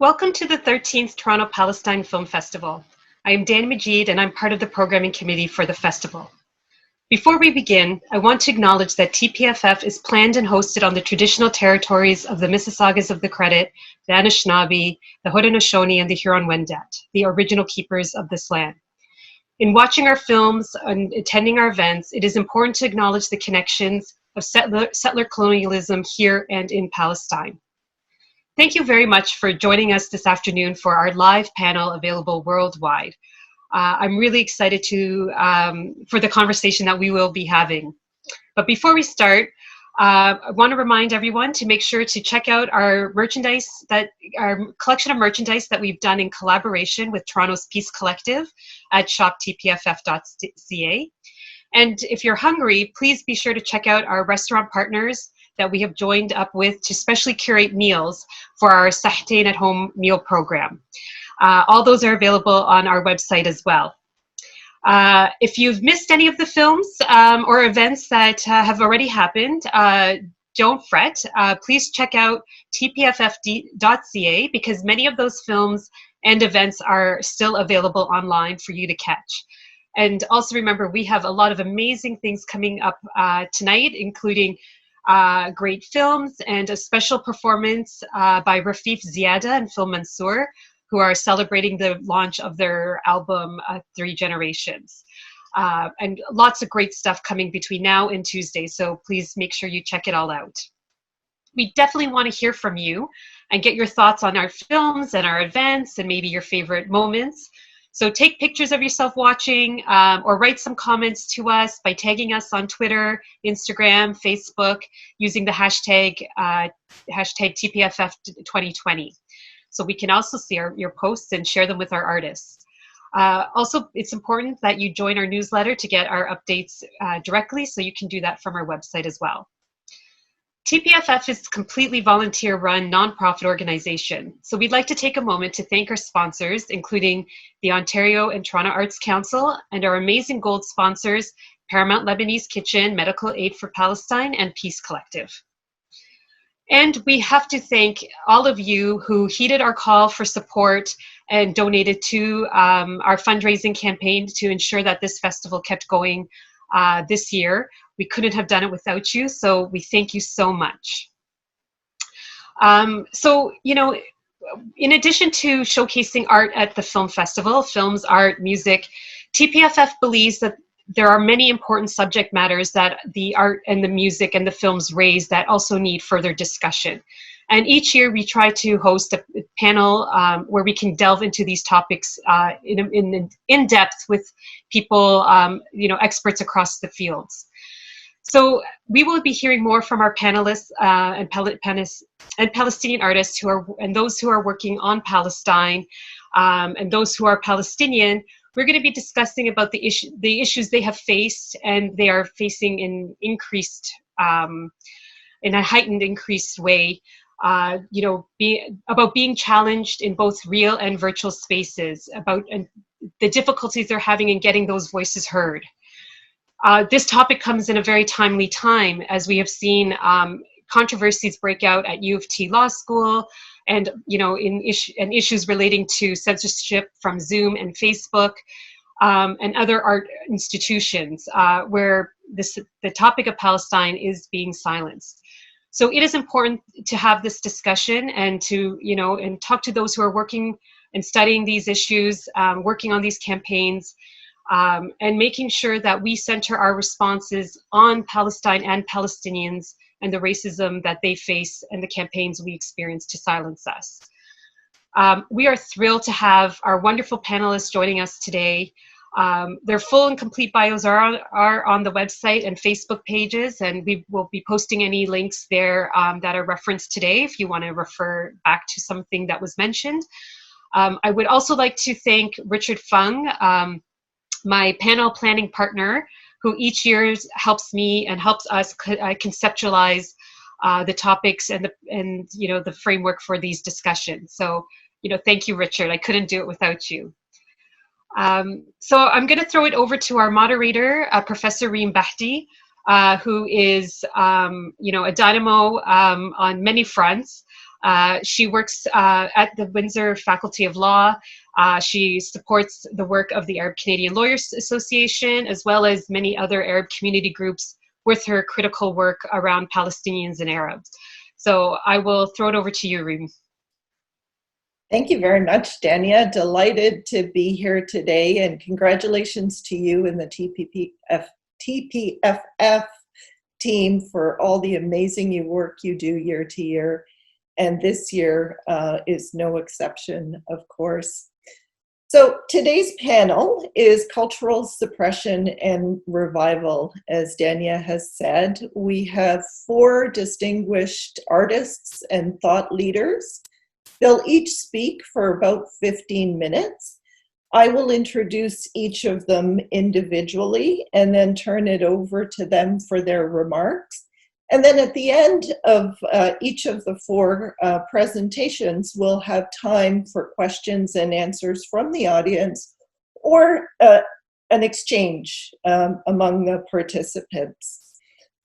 Welcome to the 13th Toronto Palestine Film Festival. I am Dan Majid and I'm part of the programming committee for the festival. Before we begin, I want to acknowledge that TPFF is planned and hosted on the traditional territories of the Mississaugas of the Credit, the Anishinaabe, the Haudenosaunee, and the Huron-Wendat, the original keepers of this land. In watching our films and attending our events, it is important to acknowledge the connections of settler colonialism here and in Palestine. Thank you very much for joining us this afternoon for our live panel available worldwide. I'm really excited for the conversation that we will be having. But before we start, I want to remind everyone to make sure to check out our collection of merchandise that we've done in collaboration with Toronto's Peace Collective at shoptpff.ca. And if you're hungry, please be sure to check out our restaurant partners that we have joined up with to specially curate meals for our Sahtain at Home meal program. All those are available on our website as well. If you've missed any of the films or events that have already happened, don't fret. Please check out tpff.ca because many of those films and events are still available online for you to catch. And also remember, we have a lot of amazing things coming up tonight, including great films and a special performance by Rafif Ziada and Phil Mansour, who are celebrating the launch of their album, 3 Generations. And lots of great stuff coming between now and Tuesday, so please make sure you check it all out. We definitely want to hear from you and get your thoughts on our films and our events and maybe your favorite moments. So take pictures of yourself watching or write some comments to us by tagging us on Twitter, Instagram, Facebook, using the hashtag TPFF2020. So we can also see your posts and share them with our artists. Also, it's important that you join our newsletter to get our updates directly, so you can do that from our website as well. TPFF is a completely volunteer-run nonprofit organization, so we'd like to take a moment to thank our sponsors, including the Ontario and Toronto Arts Council, and our amazing gold sponsors, Paramount Lebanese Kitchen, Medical Aid for Palestine, and Peace Collective. And we have to thank all of you who heeded our call for support and donated to our fundraising campaign to ensure that this festival kept going this year. We couldn't have done it without you, so we thank you so much. So, you know, in addition to showcasing art at the film festival, films, art, music, TPFF believes that there are many important subject matters that the art and the music and the films raise that also need further discussion. And each year we try to host a panel where we can delve into these topics in depth with people, you know, experts across the fields. So we will be hearing more from our panelists and Palestinian artists and those who are working on Palestine and those who are Palestinian. We're going to be discussing about the issues they have faced and they are facing in a heightened, increased way. You know, about being challenged in both real and virtual spaces, about the difficulties they're having in getting those voices heard. This topic comes in a very timely time, as we have seen controversies break out at U of T Law School, and you know, issues relating to censorship from Zoom and Facebook, and other art institutions where the topic of Palestine is being silenced. So it is important to have this discussion and to, you know, and talk to those who are working and studying these issues, working on these campaigns, and making sure that we center our responses on Palestine and Palestinians and the racism that they face and the campaigns we experience to silence us. We are thrilled to have our wonderful panelists joining us today. Their full and complete bios are on the website and Facebook pages, and we will be posting any links there that are referenced today if you want to refer back to something that was mentioned. I would also like to thank Richard Fung, my panel planning partner, who each year helps me and helps us conceptualize the topics and you know, the framework for these discussions. So, you know, thank you, Richard. I couldn't do it without you. So I'm going to throw it over to our moderator, Professor Reem Bahdi, who is, you know, a dynamo on many fronts. She works at the Windsor Faculty of Law. She supports the work of the Arab Canadian Lawyers Association, as well as many other Arab community groups with her critical work around Palestinians and Arabs. So I will throw it over to you, Reem. Thank you very much, Dania. Delighted to be here today, and congratulations to you and the TPFF team for all the amazing work you do year to year. And this year is no exception, of course. So today's panel is Cultural Suppression and Revival. As Dania has said, we have 4 distinguished artists and thought leaders. They'll each speak for about 15 minutes. I will introduce each of them individually and then turn it over to them for their remarks. And then at the end of each of the 4 presentations, we'll have time for questions and answers from the audience or an exchange among the participants.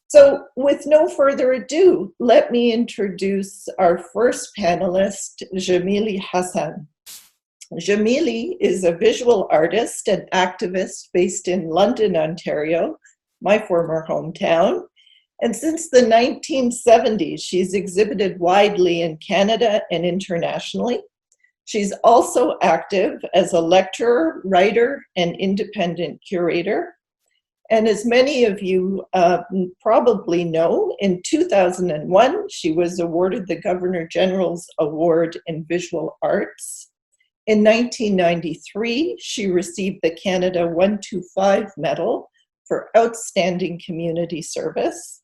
So with no further ado, let me introduce our first panelist, Jamelie Hassan. Jamelie is a visual artist and activist based in London, Ontario, my former hometown. And since the 1970s, she's exhibited widely in Canada and internationally. She's also active as a lecturer, writer, and independent curator. And as many of you probably know, in 2001, she was awarded the Governor General's Award in Visual Arts. In 1993, she received the Canada 125 Medal for outstanding community service.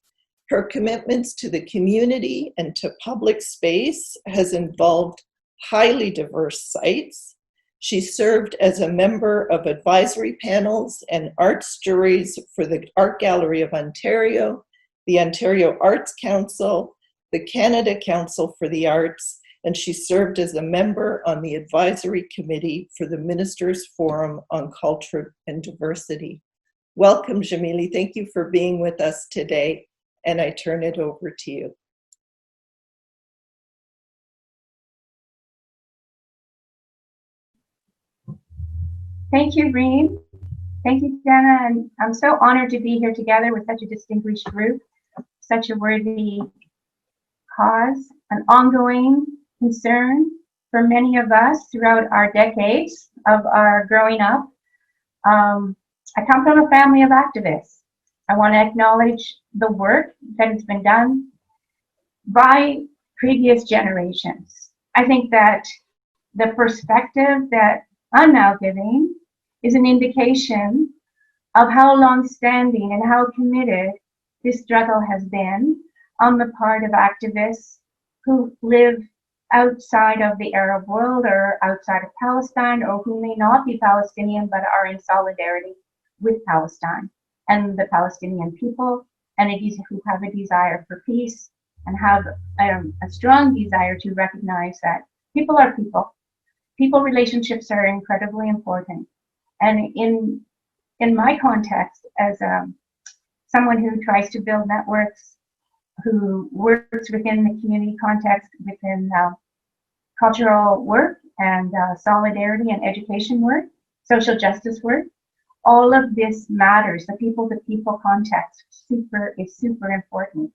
Her commitments to the community and to public space has involved highly diverse sites. She served as a member of advisory panels and arts juries for the Art Gallery of Ontario, the Ontario Arts Council, the Canada Council for the Arts, and she served as a member on the advisory committee for the Ministers' Forum on Culture and Diversity. Welcome, Jamelie. Thank you for being with us today, and I turn it over to you. Thank you, Reem. Thank you, Dana. And I'm so honored to be here together with such a distinguished group, such a worthy cause, an ongoing concern for many of us throughout our decades of our growing up. I come from a family of activists. I want to acknowledge the work that has been done by previous generations. I think that the perspective that I'm now giving is an indication of how long-standing and how committed this struggle has been on the part of activists who live outside of the Arab world or outside of Palestine, or who may not be Palestinian but are in solidarity with Palestine and the Palestinian people, and who have a desire for peace and have a strong desire to recognize that people are people. People relationships are incredibly important. And in my context, as someone who tries to build networks, who works within the community context, within cultural work and solidarity and education work, social justice work, all of this matters. The people-to-people context is super important.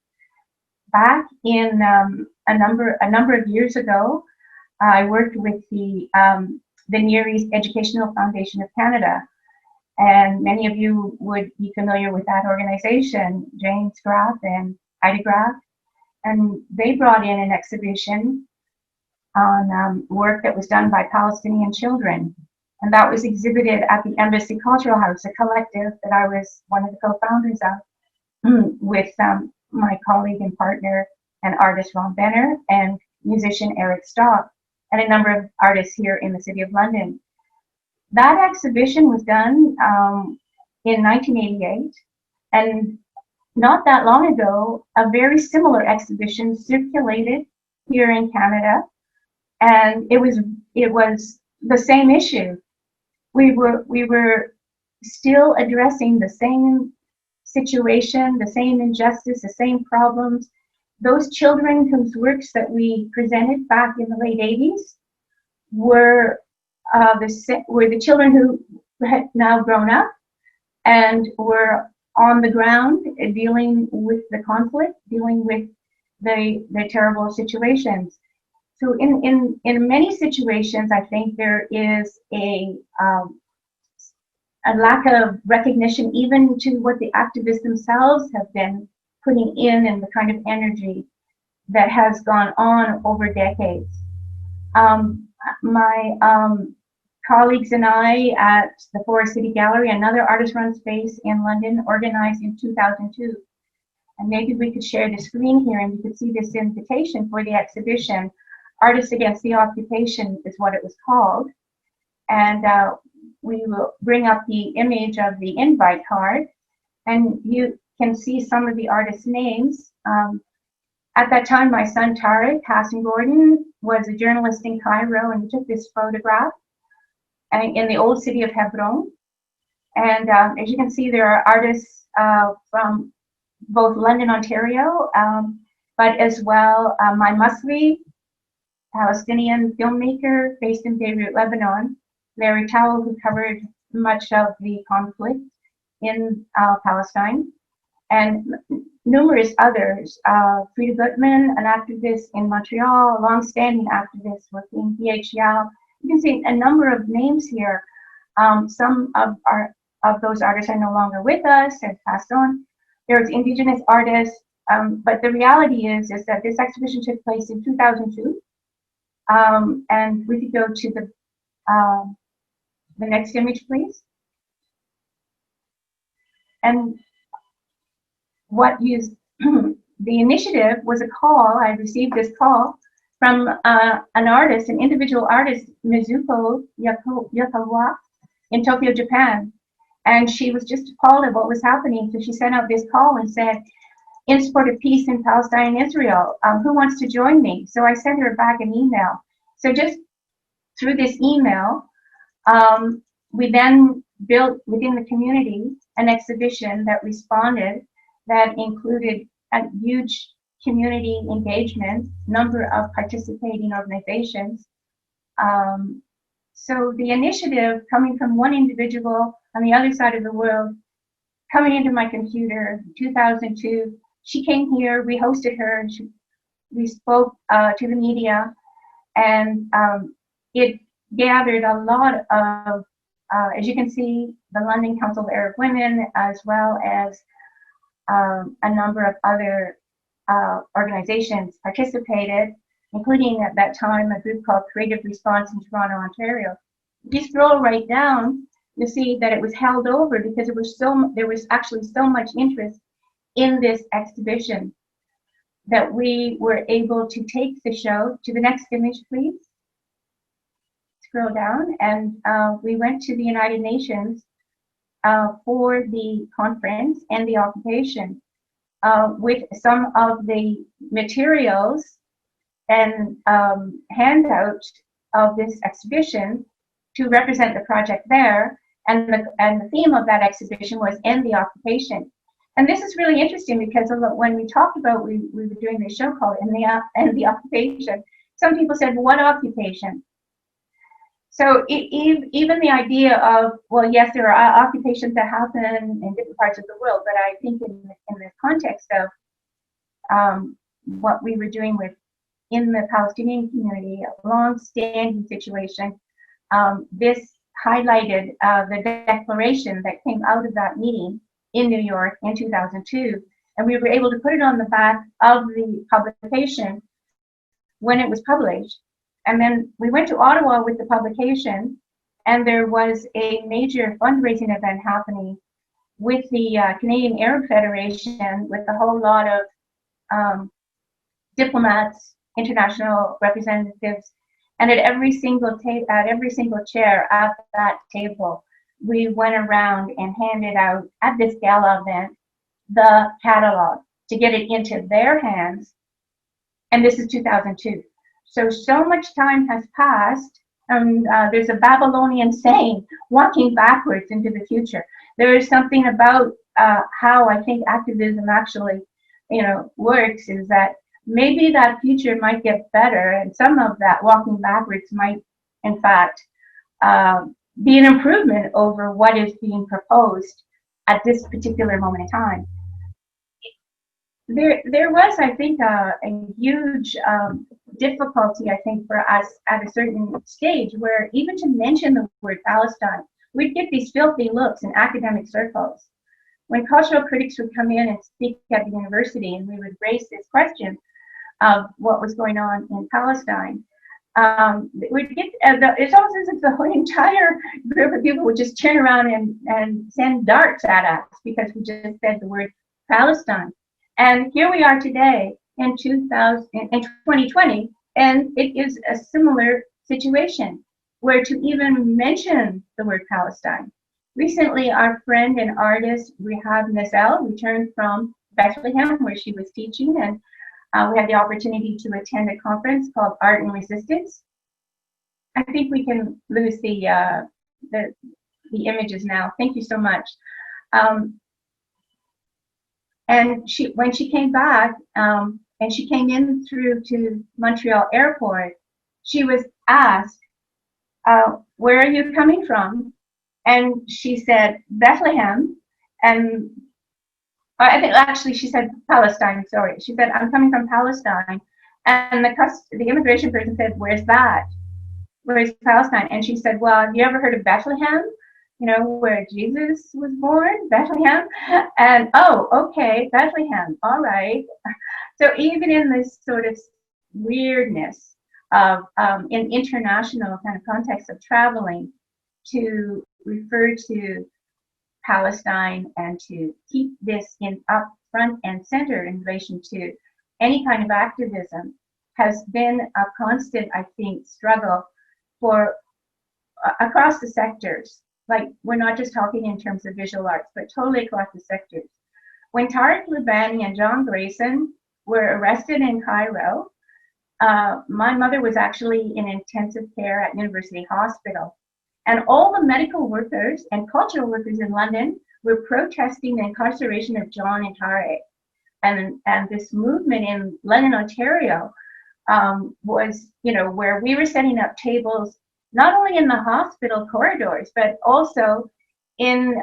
Back in a number of years ago, I worked with the Near East Educational Foundation of Canada, and many of you would be familiar with that organization, James Graff and Ida Graff, and they brought in an exhibition on work that was done by Palestinian children, and that was exhibited at the Embassy Cultural House, a collective that I was one of the co-founders of, with my colleague and partner and artist Ron Benner and musician Eric Stock, and a number of artists here in the City of London. That exhibition was done in 1988, and not that long ago, a very similar exhibition circulated here in Canada, and it was the same issue. We were still addressing the same situation, the same injustice, the same problems, those children whose works that we presented back in the late 80s were the children who had now grown up and were on the ground dealing with the conflict, dealing with the terrible situations. So in many situations, I think there is a lack of recognition even to what the activists themselves have been putting in and the kind of energy that has gone on over decades. My colleagues and I at the Forest City Gallery, another artist-run space in London, organized in 2002. And maybe we could share the screen here and you could see this invitation for the exhibition. Artists Against the Occupation is what it was called. And we will bring up the image of the invite card. And you can see some of the artists' names. At that time, my son Tariq Hassan Gordon was a journalist in Cairo, and he took this photograph in the old city of Hebron. And as you can see, there are artists from both London, Ontario, but as well my Masri, Palestinian filmmaker based in Beirut, Lebanon, Larry Towell, who covered much of the conflict in Palestine, and numerous others. Frida Gutman, an activist in Montreal, a long-standing activist working IHRA. You can see a number of names here. Some of those artists are no longer with us, have passed on. There's Indigenous artists, but the reality is that this exhibition took place in 2002. And we could go to the next image, please. And the initiative was a call. I received this call from an artist, an individual artist, Mizuko Yokawa, in Tokyo, Japan. And she was just appalled at what was happening. So she sent out this call and said, in support of peace in Palestine and Israel, who wants to join me? So I sent her back an email. So just through this email, we then built within the community an exhibition that responded, that included a huge community engagement, number of participating organizations. So the initiative coming from one individual on the other side of the world, coming into my computer in 2002, she came here, we hosted her, and we spoke to the media, and it gathered a lot of, as you can see, the London Council of Arab Women, as well as a number of other organizations participated, including at that time a group called Creative Response in Toronto, Ontario. If you scroll right down, you'll see that it was held over because there was actually so much interest in this exhibition that we were able to take the show to the next image, please. Scroll down, and we went to the United Nations for the conference and the occupation with some of the materials and handout of this exhibition to represent the project there. And the theme of that exhibition was End the Occupation. And this is really interesting because when we talked about, we were doing this show called End the Occupation, some people said, what occupation? So even the idea of, well, yes, there are occupations that happen in different parts of the world, but I think in the context of what we were doing in the Palestinian community, a long-standing situation, this highlighted the declaration that came out of that meeting in New York in 2002, and we were able to put it on the back of the publication when it was published. And then we went to Ottawa with the publication, and there was a major fundraising event happening with the Canadian Arab Federation, with a whole lot of diplomats, international representatives, and at every single chair at that table, we went around and handed out at this gala event the catalog to get it into their hands. And this is 2002. So much time has passed, and there's a Babylonian saying, walking backwards into the future. There is something about how I think activism actually, works, is that maybe that future might get better, and some of that walking backwards might, in fact, be an improvement over what is being proposed at this particular moment in time. There was, I think, a huge difficulty, I think, for us at a certain stage, where even to mention the word Palestine, we'd get these filthy looks in academic circles. When cultural critics would come in and speak at the university, and we would raise this question of what was going on in Palestine, we'd get, it's almost as if the whole entire group of people would just turn around and send darts at us because we just said the word Palestine. And here we are today in 2020, and it is a similar situation where to even mention the word Palestine. Recently, our friend and artist Rehab Nazel returned from Bethlehem, where she was teaching, and we had the opportunity to attend a conference called Art and Resistance. I think we can lose the images now. Thank you so much. And when she came back, and she came in through to Montreal Airport, she was asked, where are you coming from? And she said, Bethlehem. And I think actually she said Palestine, sorry. She said, I'm coming from Palestine. And the immigration person said, where's that? Where's Palestine? And she said, well, have you ever heard of Bethlehem? You know, where Jesus was born, Bethlehem? And, oh, okay, Bethlehem, all right. So even in this sort of weirdness of, in international kind of context of traveling, to refer to Palestine and to keep this up front and center in relation to any kind of activism has been a constant, I think, struggle for across the sectors. Like, we're not just talking in terms of visual arts, but totally across the sectors. When Tariq Libani and John Grayson were arrested in Cairo, my mother was actually in intensive care at University Hospital. And all the medical workers and cultural workers in London were protesting the incarceration of John and Tariq. And this movement in London, Ontario, was, you know, where we were setting up tables not only in the hospital corridors, but also in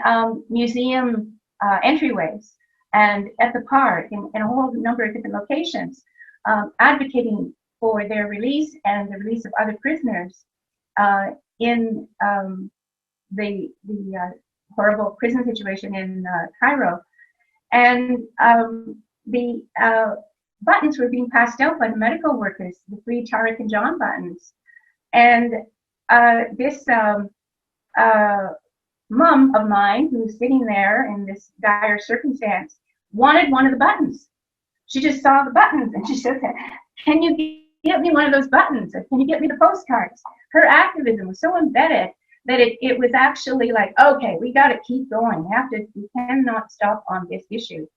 museum entryways and at the park and a whole number of different locations, advocating for their release and the release of other prisoners in the horrible prison situation in Cairo. And the buttons were being passed out by the medical workers, the free Tariq and John buttons. And this mom of mine, who's sitting there in this dire circumstance, wanted one of the buttons. She just saw the buttons and she said, can you get me one of those buttons? Or can you get me the postcards? Her activism was so embedded that it was actually like, okay, we got to keep going. We cannot stop on this issue.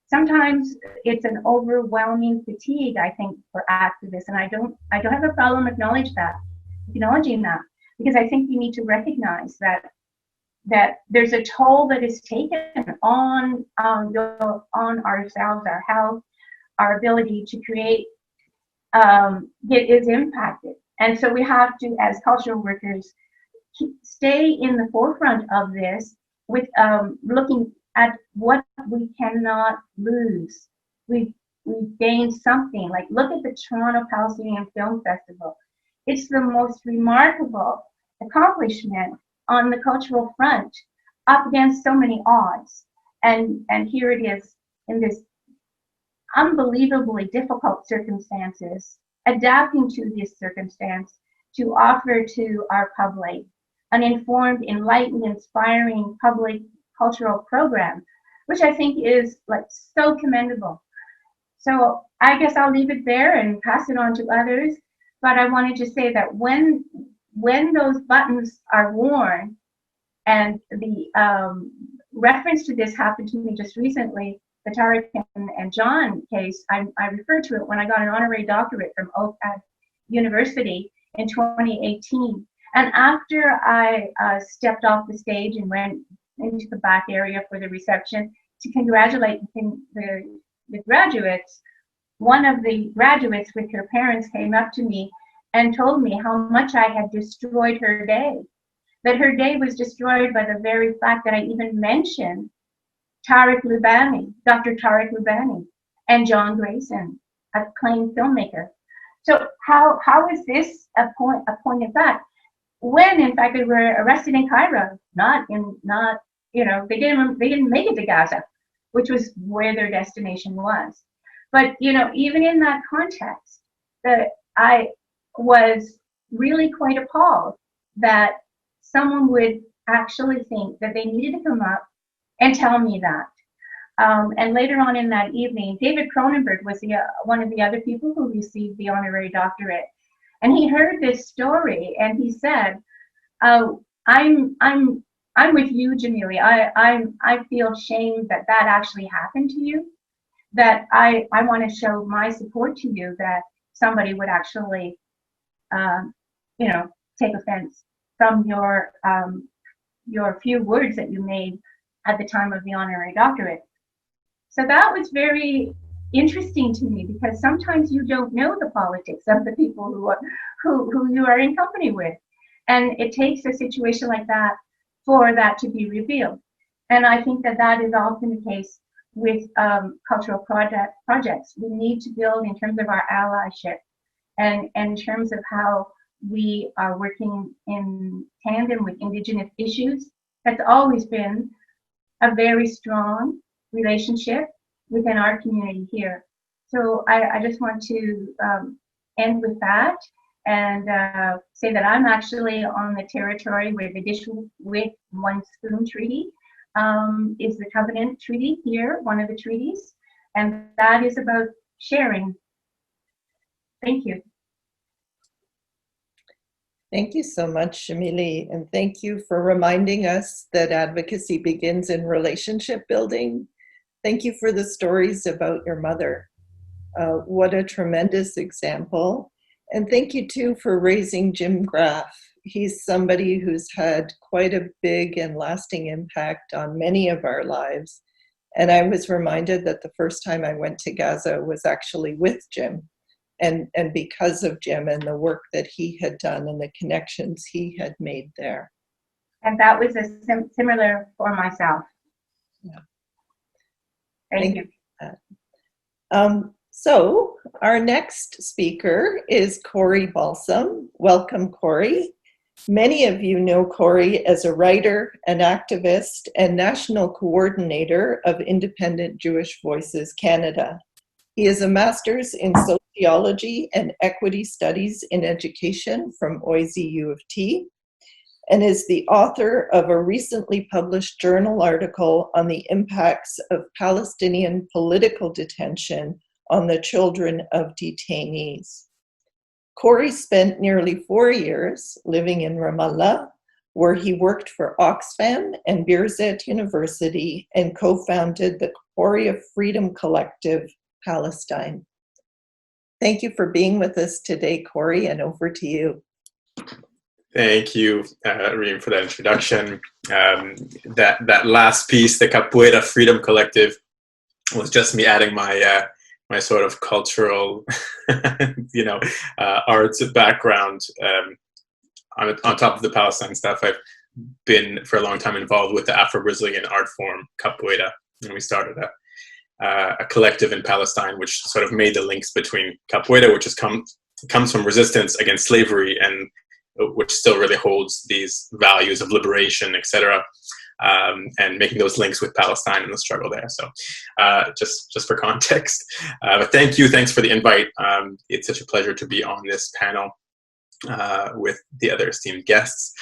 Sometimes it's an overwhelming fatigue, I think, for activists, and I don't have a problem acknowledging that, because I think we need to recognize that there's a toll that is taken on ourselves, our health, our ability to create. It is impacted, and so we have to, as cultural workers, stay in the forefront of this with looking at what we cannot lose. We've gained something. Like, look at the Toronto Palestinian Film Festival. It's the most remarkable accomplishment on the cultural front, up against so many odds. And here it is in this unbelievably difficult circumstances, adapting to this circumstance to offer to our public an informed, enlightened, inspiring public cultural program, which I think is like so commendable. So I guess I'll leave it there and pass it on to others. But I wanted to say that when those buttons are worn, and the reference to this happened to me just recently, the Tariq and John case, I referred to it when I got an honorary doctorate from Oak University in 2018. And after I stepped off the stage and went into the back area for the reception to congratulate the graduates, one of the graduates with her parents came up to me and told me how much I had destroyed her day. That her day was destroyed by the very fact that I even mentioned Dr. Tariq Lubani, and John Grayson, acclaimed filmmaker. So how is this a point of fact? When in fact they were arrested in Cairo, they didn't make it to Gaza, which was where their destination was. But even in that context, that I was really quite appalled that someone would actually think that they needed to come up and tell me that. And later on in that evening, David Cronenberg was one of the other people who received the honorary doctorate, and he heard this story and he said, "I'm with you, Jamelie. I feel shame that actually happened to you. That I want to show my support to you that somebody would actually, take offense from your few words that you made at the time of the honorary doctorate." So that was very interesting to me, because sometimes you don't know the politics of the people who you are in company with, and it takes a situation like that for that to be revealed. And I think that is often the case with cultural projects. We need to build in terms of our allyship, and in terms of how we are working in tandem with Indigenous issues. That's always been a very strong relationship within our community here. So I just want to end with that and say that I'm actually on the territory where the Dish with One Spoon Treaty is the covenant treaty here, one of the treaties, and that is about sharing. Thank you. Thank you so much, Jamelie, and thank you for reminding us that advocacy begins in relationship building. Thank you for the stories about your mother. What a tremendous example. And thank you too for raising Jim Graff. He's somebody who's had quite a big and lasting impact on many of our lives. And I was reminded that the first time I went to Gaza was actually with Jim. And because of Jim and the work that he had done and the connections he had made there. And that was similar for myself. Yeah. Thank you. So our next speaker is Corey Balsam. Welcome, Corey. Many of you know Corey as a writer, an activist, and national coordinator of Independent Jewish Voices Canada. He is a master's in sociology and equity studies in education from OISE U of T, and is the author of a recently published journal article on the impacts of Palestinian political detention on the children of detainees. Corey spent nearly 4 years living in Ramallah, where he worked for Oxfam and Birzeit University and co-founded the Korea Freedom Collective Palestine. Thank you for being with us today, Corey, and over to you. Thank you, Reem, for that introduction. That last piece, the Capoeira Freedom Collective, was just me adding my my sort of cultural, arts background on top of the Palestine stuff. I've been for a long time involved with the Afro-Brazilian art form Capoeira, and we started a collective in Palestine, which sort of made the links between Capoeira, which comes from resistance against slavery, and which still really holds these values of liberation, etc., and making those links with Palestine and the struggle there. So just for context. But thanks for the invite. It's such a pleasure to be on this panel with the other esteemed guests.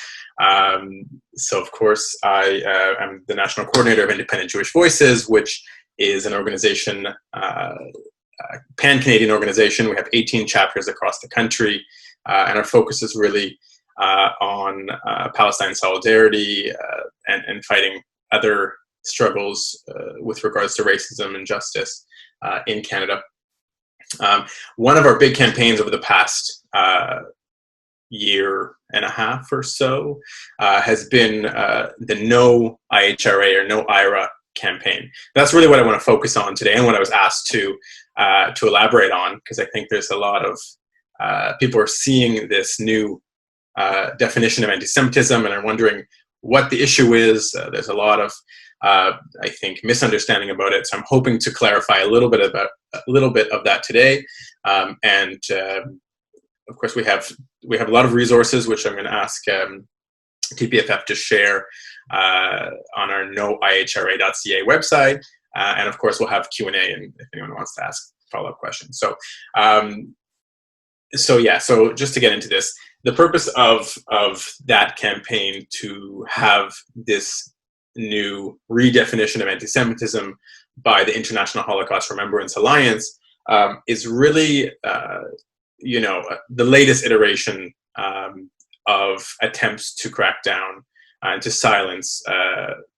So of course, I am the National Coordinator of Independent Jewish Voices, which is an organization, a pan-Canadian organization. We have 18 chapters across the country, and our focus is really on Palestine solidarity and fighting other struggles with regards to racism and justice in Canada. One of our big campaigns over the past year and a half or so has been the No IHRA or No IHRA campaign. That's really what I want to focus on today, and what I was asked to to elaborate on, because I think there's a lot of people are seeing this new definition of anti-Semitism and are wondering what the issue is. There's a lot of, I think, misunderstanding about it. So I'm hoping to clarify a little bit of that today. And of course, we have a lot of resources, which I'm going to ask TPFF to share on our noihra.ca website. And of course, we'll have Q&A, and if anyone wants to ask follow-up questions. So just to get into this, the purpose of that campaign to have this new redefinition of anti-Semitism by the International Holocaust Remembrance Alliance is really, the latest iteration of attempts to crack down and to silence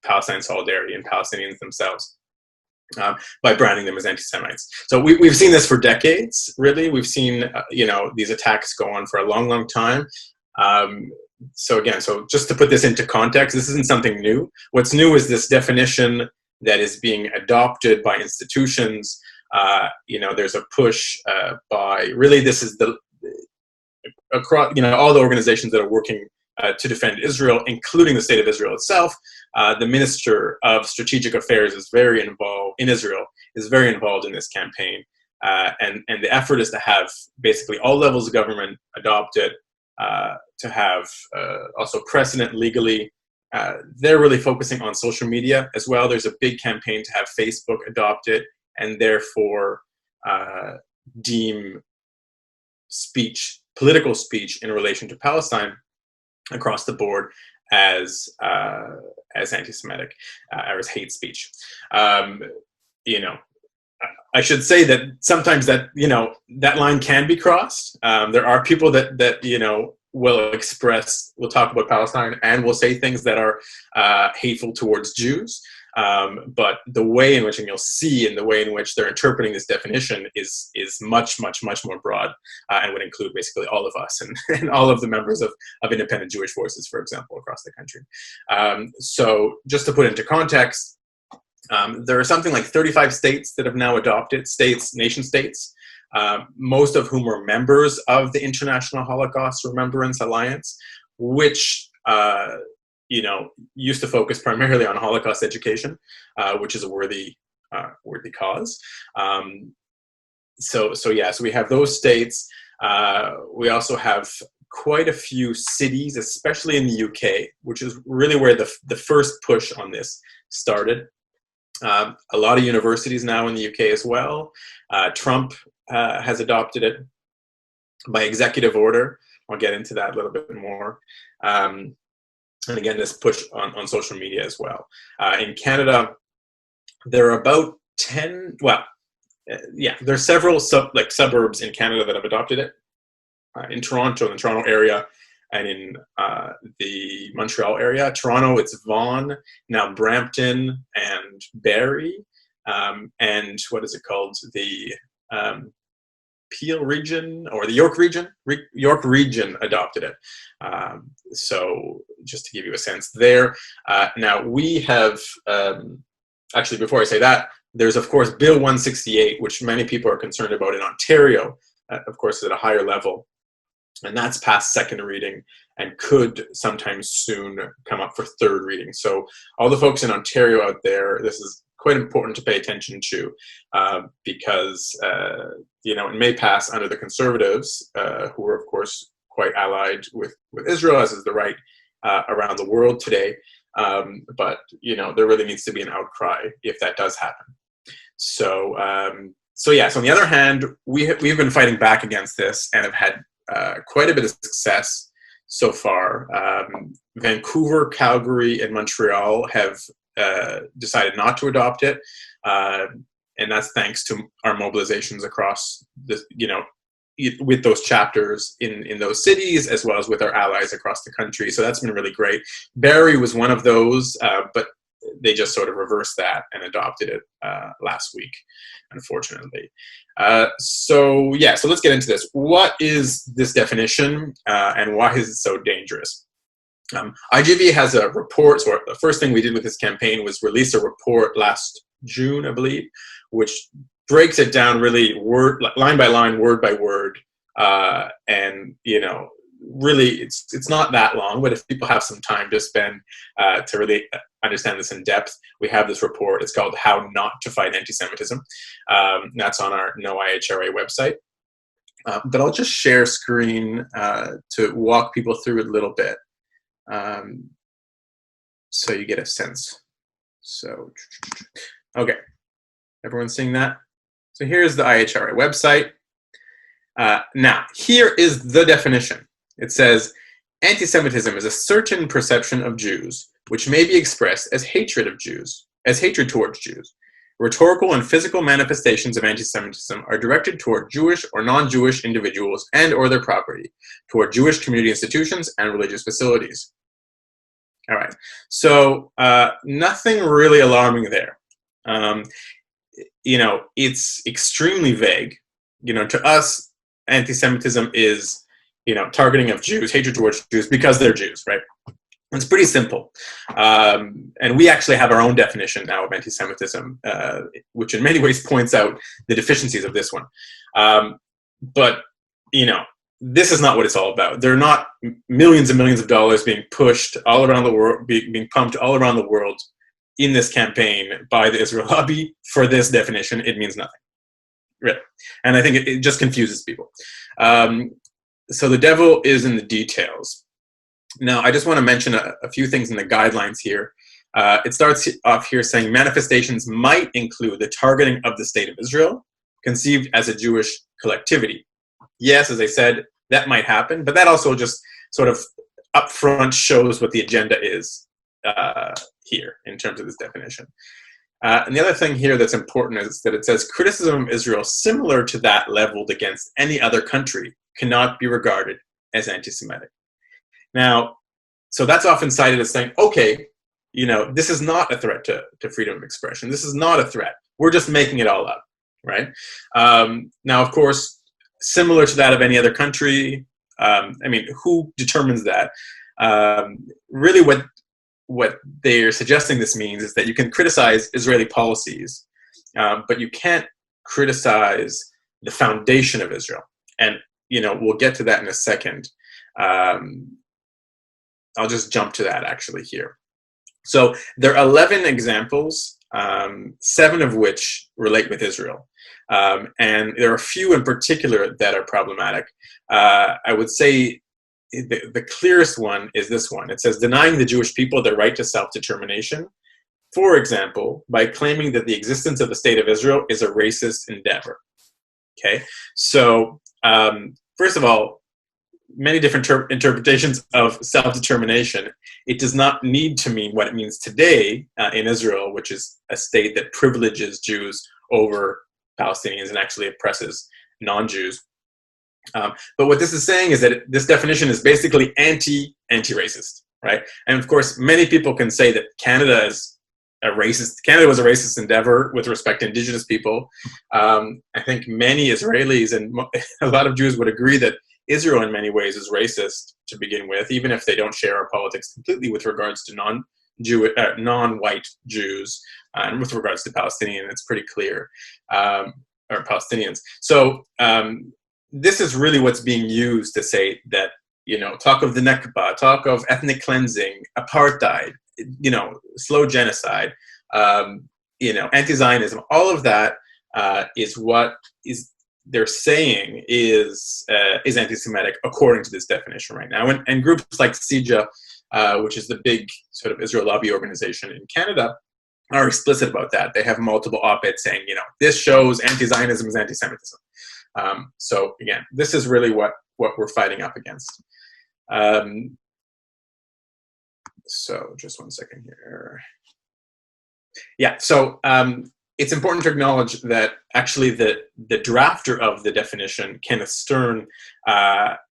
Palestine solidarity and Palestinians themselves. By branding them as anti-Semites. So we've seen this for decades, really. We've seen, these attacks go on for a long, long time. So just to put this into context, this isn't something new. What's new is this definition that is being adopted by institutions. There's a push by, really, this is across, all the organizations that are working to defend Israel, including the state of Israel itself. The Minister of Strategic Affairs is very involved in Israel, is very involved in this campaign. And the effort is to have basically all levels of government adopt it, to have also precedent legally. They're really focusing on social media as well. There's a big campaign to have Facebook adopt it and therefore deem political speech in relation to Palestine across the board as anti-Semitic or as hate speech. I should say that sometimes that that line can be crossed. There are people that will talk about Palestine and will say things that are hateful towards Jews. But the way in which, and you'll see in the way in which they're interpreting this definition is much, much, much more broad, and would include basically all of us and all of the members of independent Jewish voices, for example, across the country. So just to put into context, there are something like 35 states that have now adopted, nation states, most of whom are members of the International Holocaust Remembrance Alliance, which used to focus primarily on Holocaust education, which is a worthy cause. So we have those states. We also have quite a few cities, especially in the UK, which is really where the first push on this started. A lot of universities now in the UK as well. Trump has adopted it by executive order. I'll get into that a little bit more. And again, this push on social media as well. In Canada, there are about 10, there's several suburbs in Canada that have adopted it. In Toronto, in the Toronto area, and in the Montreal area. Toronto, it's Vaughan, now Brampton and Barrie, and what is it called? The Peel region or the York region? York region adopted it. So just to give you a sense there. Now we have, actually before I say that, there's of course Bill 168, which many people are concerned about in Ontario, of course at a higher level. And that's past second reading and could sometime soon come up for third reading. So all the folks in Ontario out there, this is quite important to pay attention to because, it may pass under the Conservatives, who are, of course, quite allied with Israel, as is the right around the world today. But, there really needs to be an outcry if that does happen. So on the other hand, we've been fighting back against this and have had quite a bit of success so far. Vancouver, Calgary, and Montreal have decided not to adopt it, and that's thanks to our mobilizations across with those chapters in those cities, as well as with our allies across the country. So that's been really great. Barrie was one of those, but they just sort of reversed that and adopted it last week, unfortunately. So let's get into this. What is this definition and why is it so dangerous? IGV has a report. So the first thing we did with this campaign was release a report last June, I believe, which breaks it down really line by line, word by word, and really it's not that long. But if people have some time to spend to really understand this in depth, we have this report. It's called "How Not to Fight Anti-Semitism." That's on our No IHRA website. But I'll just share screen to walk people through it a little bit, so you get a sense. So, okay, everyone's seeing that? So here's the IHRA website. Now, here is the definition. It says, anti-Semitism is a certain perception of Jews, which may be expressed as hatred of Jews, as hatred towards Jews. Rhetorical and physical manifestations of anti-Semitism are directed toward Jewish or non-Jewish individuals and or their property, toward Jewish community institutions and religious facilities. All right, so nothing really alarming there. It's extremely vague. To us, anti-Semitism is, targeting of Jews, hatred towards Jews because they're Jews, right? It's pretty simple. And we actually have our own definition now of anti-Semitism, which in many ways points out the deficiencies of this one. But, this is not what it's all about. There are not millions and millions of dollars being pushed all around the world, being pumped all around the world in this campaign by the Israel lobby for this definition. It means nothing. Really. And I think it just confuses people. So the devil is in the details. Now, I just want to mention a few things in the guidelines here. It starts off here saying manifestations might include the targeting of the state of Israel, conceived as a Jewish collectivity. Yes, as I said, that might happen, but that also just sort of upfront shows what the agenda is here in terms of this definition. And the other thing here that's important is that it says criticism of Israel similar to that leveled against any other country cannot be regarded as anti-Semitic. Now, so that's often cited as saying, okay, this is not a threat to freedom of expression. This is not a threat. We're just making it all up, right? Now, of course, similar to that of any other country, who determines that? Really what they're suggesting this means is that you can criticize Israeli policies, but you can't criticize the foundation of Israel. And, we'll get to that in a second. I'll just jump to that actually here. So there are 11 examples, 7 of which relate with Israel. And there are a few in particular that are problematic. I would say the clearest one is this one. It says, denying the Jewish people their right to self-determination, for example, by claiming that the existence of the state of Israel is a racist endeavor. Okay, so first of all, many different interpretations of self-determination. It does not need to mean what it means today in Israel, which is a state that privileges Jews over Palestinians and actually oppresses non-Jews. But what this is saying is that this definition is basically anti-racist, right? And of course, many people can say that Canada is a racist. Canada was a racist endeavor with respect to Indigenous people. I think many Israelis and a lot of Jews would agree that Israel in many ways is racist to begin with, even if they don't share our politics completely with regards to non-white Jews, and with regards to Palestinian, it's pretty clear, or Palestinians. So this is really what's being used to say that, talk of the Nakba, talk of ethnic cleansing, apartheid, slow genocide, anti-Zionism, all of that is what they're saying is anti-Semitic according to this definition right now. And groups like CIJA, which is the big sort of Israel lobby organization in Canada, are explicit about that. They have multiple op-eds saying, this shows anti-Zionism is anti-Semitism. So again, this is really what we're fighting up against. So just one second here. Yeah, so it's important to acknowledge that actually the drafter of the definition, Kenneth Stern,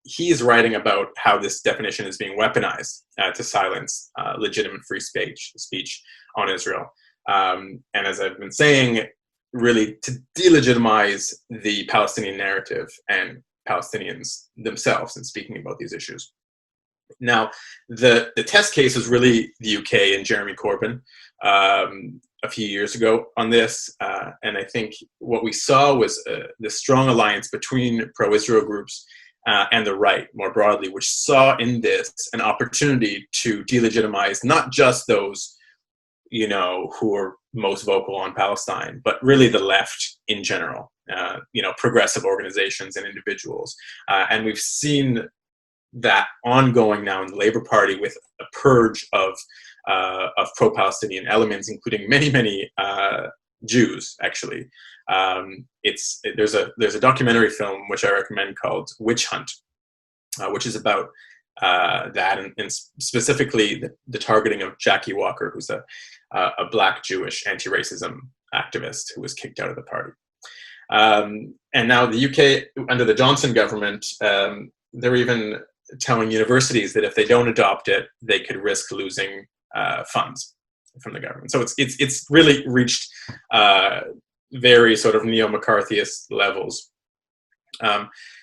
he is writing about how this definition is being weaponized to silence legitimate free speech on Israel. And as I've been saying, really to delegitimize the Palestinian narrative and Palestinians themselves in speaking about these issues. Now, the test case is really the UK and Jeremy Corbyn. a few years ago on this, and I think what we saw was the strong alliance between pro-Israel groups and the right more broadly, which saw in this an opportunity to delegitimize not just those, you know, who are most vocal on Palestine, but really the left in general, you know, progressive organizations and individuals. And we've seen that ongoing now in the Labour Party with a purge of pro-Palestinian elements, including many Jews, actually. There's a documentary film which I recommend called Witch Hunt, which is about that, and specifically the targeting of Jackie Walker, who's a Black Jewish anti-racism activist who was kicked out of the party. And now the UK, under the Johnson government, they're even telling universities that if they don't adopt it, they could risk losing funds from the government. So it's really reached very sort of neo-McCarthyist levels.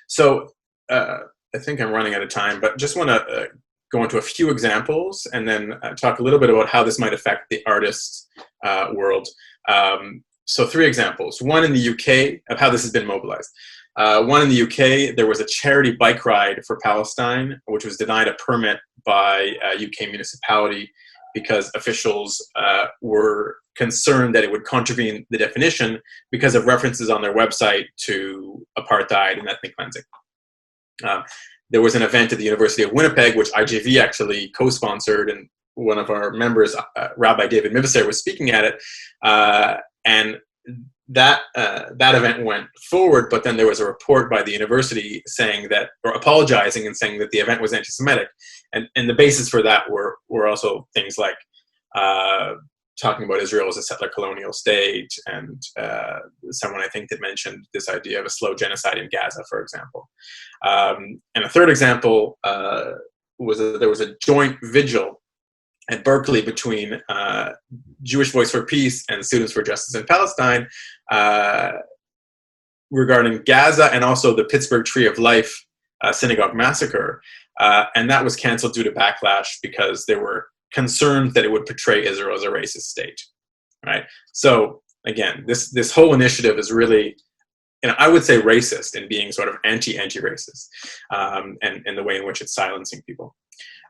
So I think I'm running out of time, but just want to go into a few examples and then talk a little bit about how this might affect the artist world. So 3 examples. One in the UK of how this has been mobilized. One in the UK, there was a charity bike ride for Palestine, which was denied a permit by a UK municipality because officials were concerned that it would contravene the definition because of references on their website to apartheid and ethnic cleansing. There was an event at the University of Winnipeg, which IJV actually co-sponsored, and one of our members, Rabbi David Mivaser, was speaking at it. And that event went forward, but then there was a report by the university saying that, or apologizing and saying that the event was anti-Semitic. And the basis for that were also things like talking about Israel as a settler colonial state, and someone I think that mentioned this idea of a slow genocide in Gaza, for example. And a third example was there was a joint vigil at Berkeley between Jewish Voice for Peace and Students for Justice in Palestine regarding Gaza and also the Pittsburgh Tree of Life synagogue massacre. And that was canceled due to backlash because they were concerned that it would portray Israel as a racist state, right? So again, this whole initiative is really, you know, I would say racist in being sort of anti-racist, and the way in which it's silencing people.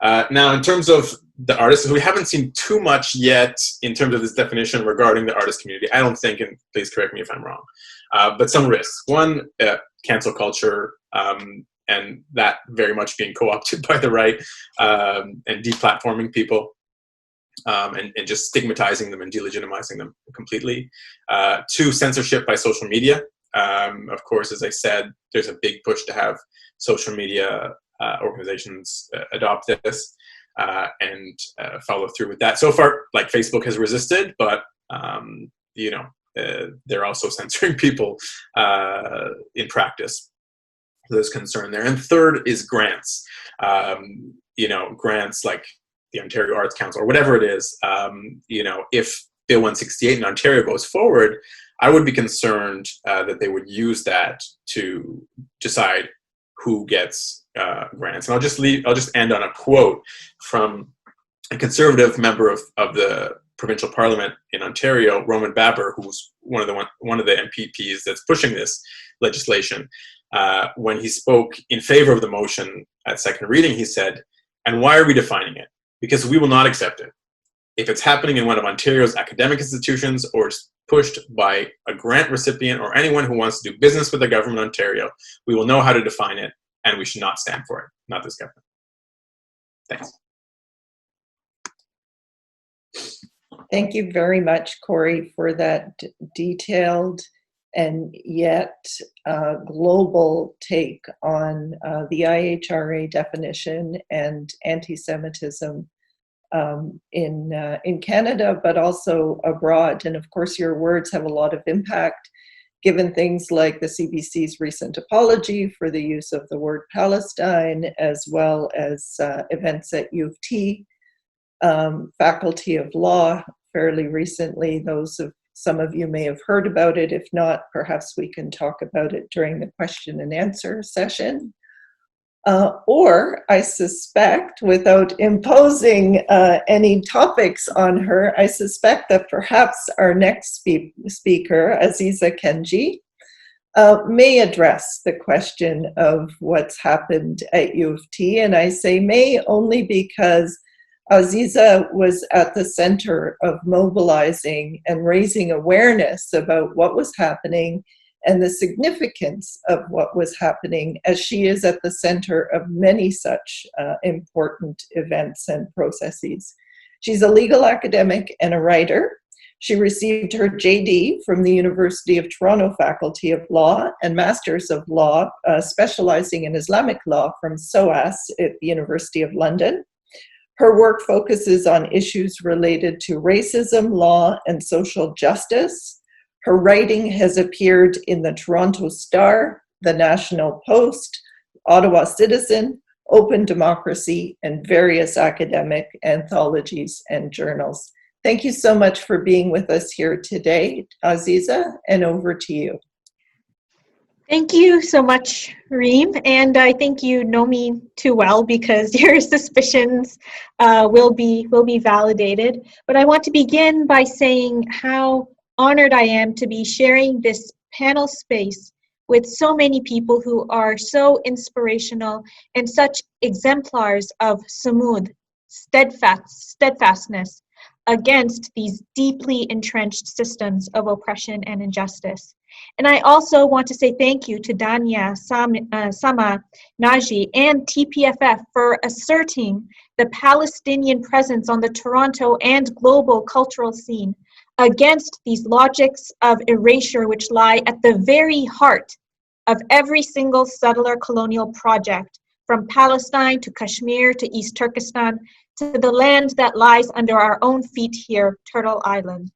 Now, in terms of the artists, we haven't seen too much yet in terms of this definition regarding the artist community. I don't think, and please correct me if I'm wrong, but some risks. One, cancel culture, and that very much being co-opted by the right, and deplatforming people, and just stigmatizing them and delegitimizing them completely. 2, censorship by social media. Of course, as I said, there's a big push to have social media organizations adopt this and follow through with that. So far, like Facebook has resisted, but you know, they're also censoring people in practice. So there's concern there. And third is grants. You know, grants like the Ontario Arts Council or whatever it is. You know, if Bill 168 in Ontario goes forward, I would be concerned that they would use that to decide who gets grants. And I'll just end on a quote from a Conservative member of the provincial parliament in Ontario, Roman Baber, who's one of the MPPs that's pushing this legislation. When he spoke in favor of the motion at second reading, he said, "And why are we defining it? Because we will not accept it. If it's happening in one of Ontario's academic institutions or it's pushed by a grant recipient or anyone who wants to do business with the government of Ontario, we will know how to define it, and we should not stand for it, not this government." Thanks. Thank you very much, Corey, for that detailed and yet global take on the IHRA definition and anti-Semitism in Canada, but also abroad. And of course, your words have a lot of impact, given things like the CBC's recent apology for the use of the word Palestine, as well as events at U of T, Faculty of Law fairly recently. Some of you may have heard about it. If not, perhaps we can talk about it during the question and answer session. Or I suspect, without imposing any topics on her, I suspect that perhaps our next speaker, Azeezah Kanji, may address the question of what's happened at U of T. And I say may only because Azeezah was at the center of mobilizing and raising awareness about what was happening and the significance of what was happening, as she is at the center of many such important events and processes. She's a legal academic and a writer. She received her JD from the University of Toronto Faculty of Law and Masters of Law, specializing in Islamic law from SOAS at the University of London. Her work focuses on issues related to racism, law, and social justice. Her writing has appeared in the Toronto Star, the National Post, Ottawa Citizen, Open Democracy, and various academic anthologies and journals. Thank you so much for being with us here today, Azeezah, and over to you. Thank you so much, Reem, and I think you know me too well because your suspicions will be validated. But I want to begin by saying how honored I am to be sharing this panel space with so many people who are so inspirational and such exemplars of sumud, steadfastness against these deeply entrenched systems of oppression and injustice. And I also want to say thank you to Dania, Sama, Naji, and TPFF for asserting the Palestinian presence on the Toronto and global cultural scene against these logics of erasure which lie at the very heart of every single settler colonial project, from Palestine to Kashmir to East Turkestan, to the land that lies under our own feet here, Turtle Island.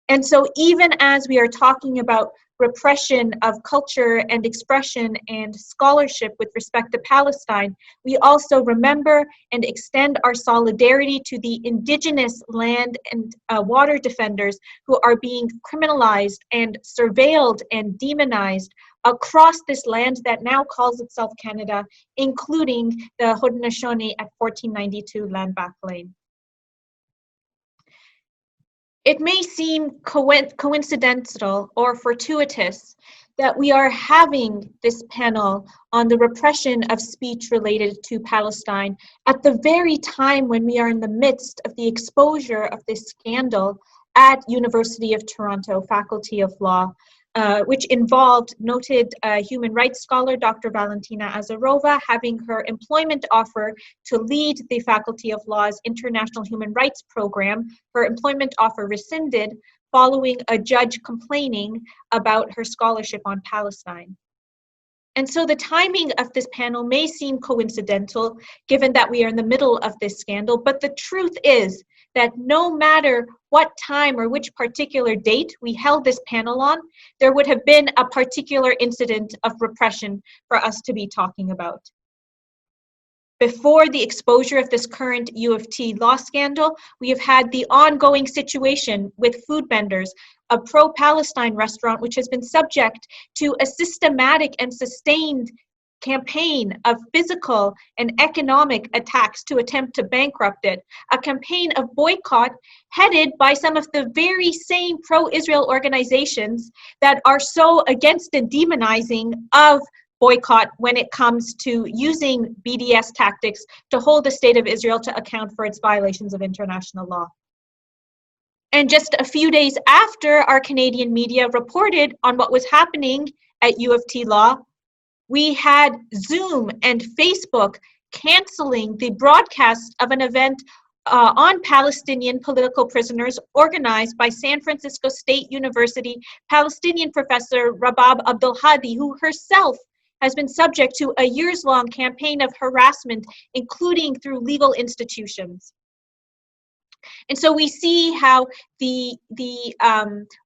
And so even as we are talking about repression of culture and expression and scholarship with respect to Palestine, we also remember and extend our solidarity to the indigenous land and water defenders who are being criminalized and surveilled and demonized across this land that now calls itself Canada, including the Haudenosaunee at 1492 Landback Lane. It may seem coincidental or fortuitous that we are having this panel on the repression of speech related to Palestine at the very time when we are in the midst of the exposure of this scandal at University of Toronto Faculty of Law, which involved noted human rights scholar Dr. Valentina Azarova having her employment offer to lead the Faculty of Law's International Human Rights Program, her employment offer rescinded following a judge complaining about her scholarship on Palestine. And so the timing of this panel may seem coincidental, given that we are in the middle of this scandal, but the truth is that no matter what time or which particular date we held this panel on, there would have been a particular incident of repression for us to be talking about. Before the exposure of this current U of T law scandal, we have had the ongoing situation with Food Benders, a pro-Palestine restaurant which has been subject to a systematic and sustained campaign of physical and economic attacks to attempt to bankrupt it, a campaign of boycott headed by some of the very same pro-Israel organizations that are so against the demonizing of boycott when it comes to using BDS tactics to hold the state of Israel to account for its violations of international law. And just a few days after our Canadian media reported on what was happening at U of T Law, we had Zoom and Facebook canceling the broadcast of an event on Palestinian political prisoners organized by San Francisco State University Palestinian professor Rabab Abdulhadi, who herself has been subject to a years-long campaign of harassment, including through legal institutions. And so we see how the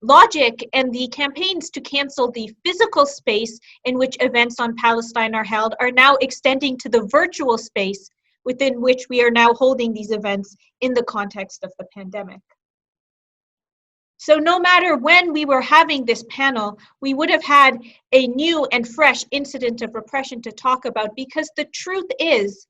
logic and the campaigns to cancel the physical space in which events on Palestine are held are now extending to the virtual space within which we are now holding these events in the context of the pandemic. So no matter when we were having this panel, we would have had a new and fresh incident of repression to talk about, because the truth is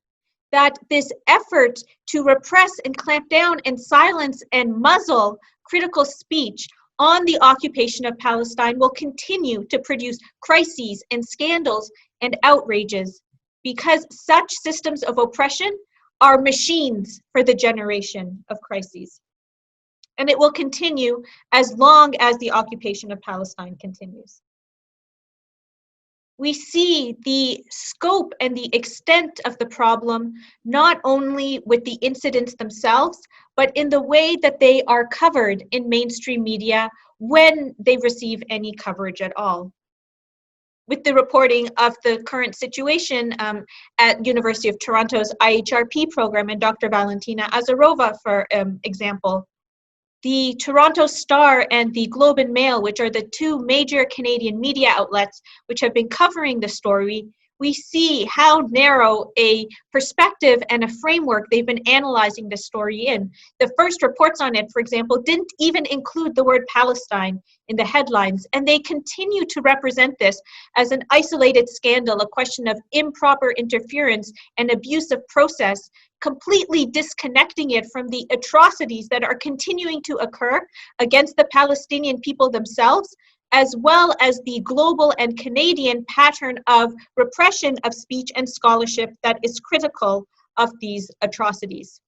that this effort to repress and clamp down and silence and muzzle critical speech on the occupation of Palestine will continue to produce crises and scandals and outrages, because such systems of oppression are machines for the generation of crises. And it will continue as long as the occupation of Palestine continues. We see the scope and the extent of the problem not only with the incidents themselves, but in the way that they are covered in mainstream media when they receive any coverage at all. With the reporting of the current situation at University of Toronto's IHRP program and Dr. Valentina Azarova, for example, the Toronto Star and the Globe and Mail, which are the two major Canadian media outlets which have been covering the story, we see how narrow a perspective and a framework they've been analyzing this story in. The first reports on it, for example, didn't even include the word Palestine in the headlines, and they continue to represent this as an isolated scandal, a question of improper interference and abuse of process, completely disconnecting it from the atrocities that are continuing to occur against the Palestinian people themselves, as well as the global and Canadian pattern of repression of speech and scholarship that is critical of these atrocities.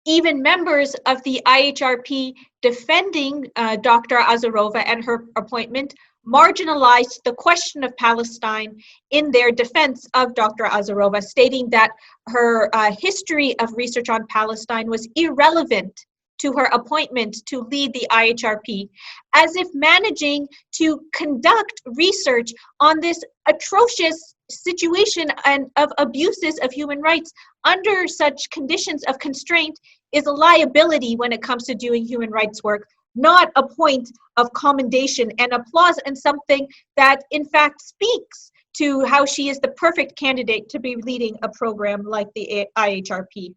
Even members of the IHRP defending Dr. Azarova and her appointment marginalized the question of Palestine in their defense of Dr. Azarova, stating that her history of research on Palestine was irrelevant to her appointment to lead the IHRP, as if managing to conduct research on this atrocious situation and of abuses of human rights under such conditions of constraint is a liability when it comes to doing human rights work, not a point of commendation and applause, and something that in fact speaks to how she is the perfect candidate to be leading a program like the IHRP.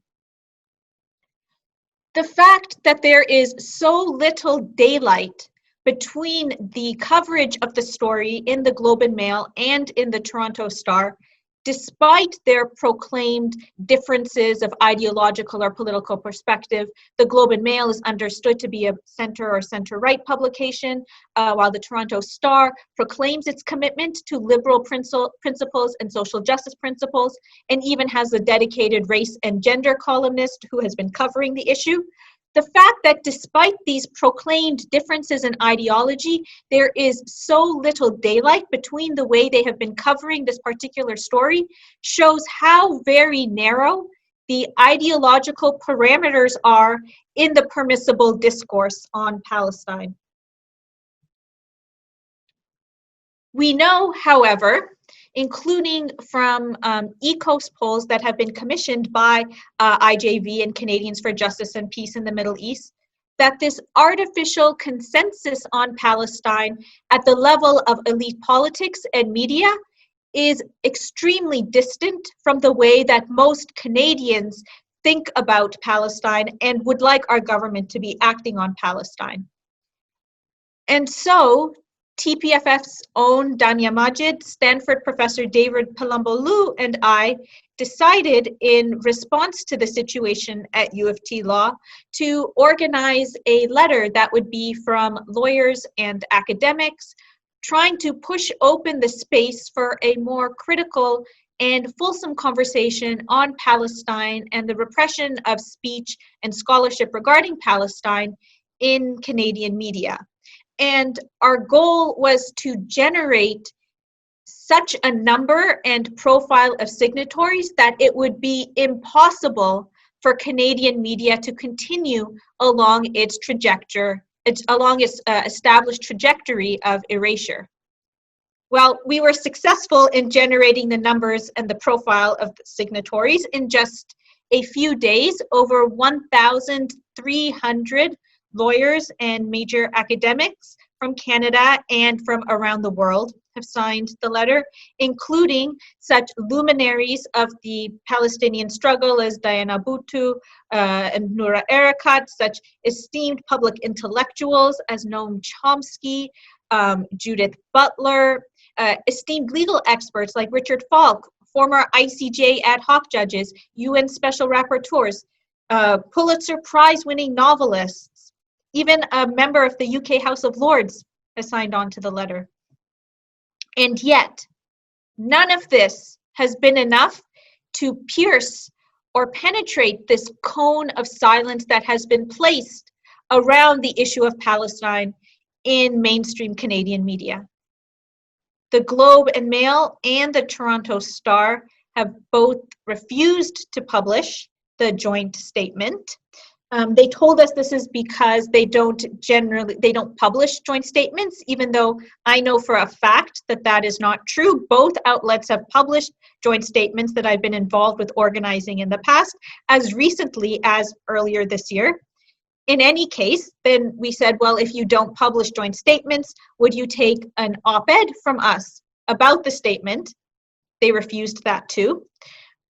The fact that there is so little daylight between the coverage of the story in the Globe and Mail and in the Toronto Star, despite their proclaimed differences of ideological or political perspective, the Globe and Mail is understood to be a center or center-right publication, while the Toronto Star proclaims its commitment to liberal principles and social justice principles, and even has a dedicated race and gender columnist who has been covering the issue. The fact that despite these proclaimed differences in ideology, there is so little daylight between the way they have been covering this particular story shows how very narrow the ideological parameters are in the permissible discourse on Palestine. We know, however, including from ECOS polls that have been commissioned by IJV and Canadians for Justice and Peace in the Middle East, that this artificial consensus on Palestine at the level of elite politics and media is extremely distant from the way that most Canadians think about Palestine and would like our government to be acting on Palestine. And so, TPFF's own Dania Majid, Stanford professor David Palumbo-Liu, and I decided in response to the situation at U of T Law to organize a letter that would be from lawyers and academics trying to push open the space for a more critical and fulsome conversation on Palestine and the repression of speech and scholarship regarding Palestine in Canadian media. And our goal was to generate such a number and profile of signatories that it would be impossible for Canadian media to continue along its trajectory, established trajectory of erasure. Well, we were successful in generating the numbers and the profile of the signatories in just a few days. Over 1,300 lawyers and major academics from Canada and from around the world have signed the letter, including such luminaries of the Palestinian struggle as Diana Buttu and Noura Erakat, such esteemed public intellectuals as Noam Chomsky, Judith Butler, esteemed legal experts like Richard Falk, former ICJ ad hoc judges, UN special rapporteurs, Pulitzer Prize-winning novelists, even a member of the UK House of Lords has signed on to the letter. And yet, none of this has been enough to pierce or penetrate this cone of silence that has been placed around the issue of Palestine in mainstream Canadian media. The Globe and Mail and the Toronto Star have both refused to publish the joint statement. They told us this is because they don't publish joint statements, even though I know for a fact that that is not true. Both outlets have published joint statements that I've been involved with organizing in the past, as recently as earlier this year. In any case, then we said, well, if you don't publish joint statements, would you take an op-ed from us about the statement? They refused that too.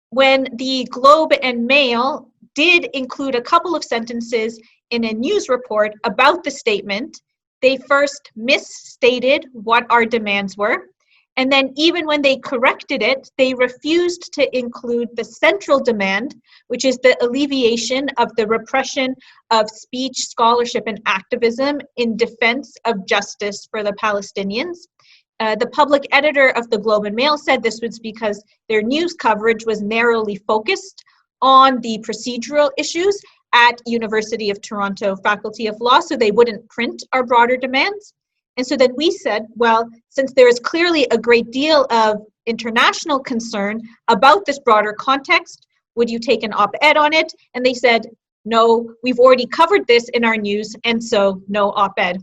When the Globe and Mail did include a couple of sentences in a news report about the statement, they first misstated what our demands were. And then even when they corrected it, they refused to include the central demand, which is the alleviation of the repression of speech, scholarship, and activism in defense of justice for the Palestinians. The public editor of the Globe and Mail said this was because their news coverage was narrowly focused on the procedural issues at University of Toronto Faculty of Law, so they wouldn't print our broader demands. And so then we said, well, since there is clearly a great deal of international concern about this broader context, would you take an op-ed on it? And they said, no, we've already covered this in our news, and so no op-ed.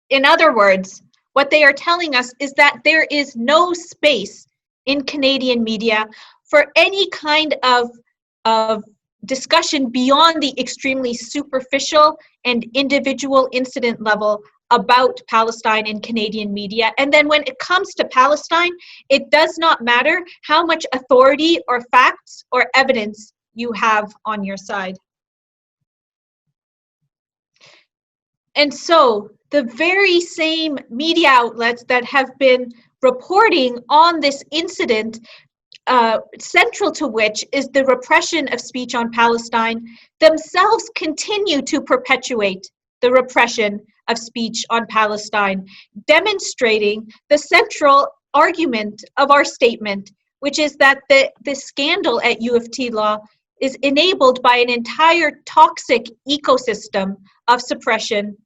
In other words, what they are telling us is that there is no space in Canadian media for any kind of discussion beyond the extremely superficial and individual incident level about Palestine in Canadian media. And then when it comes to Palestine, it does not matter how much authority or facts or evidence you have on your side. And so the very same media outlets that have been reporting on this incident, central to which is the repression of speech on Palestine, themselves continue to perpetuate the repression of speech on Palestine, demonstrating the central argument of our statement, which is that the scandal at U of T Law is enabled by an entire toxic ecosystem of suppression,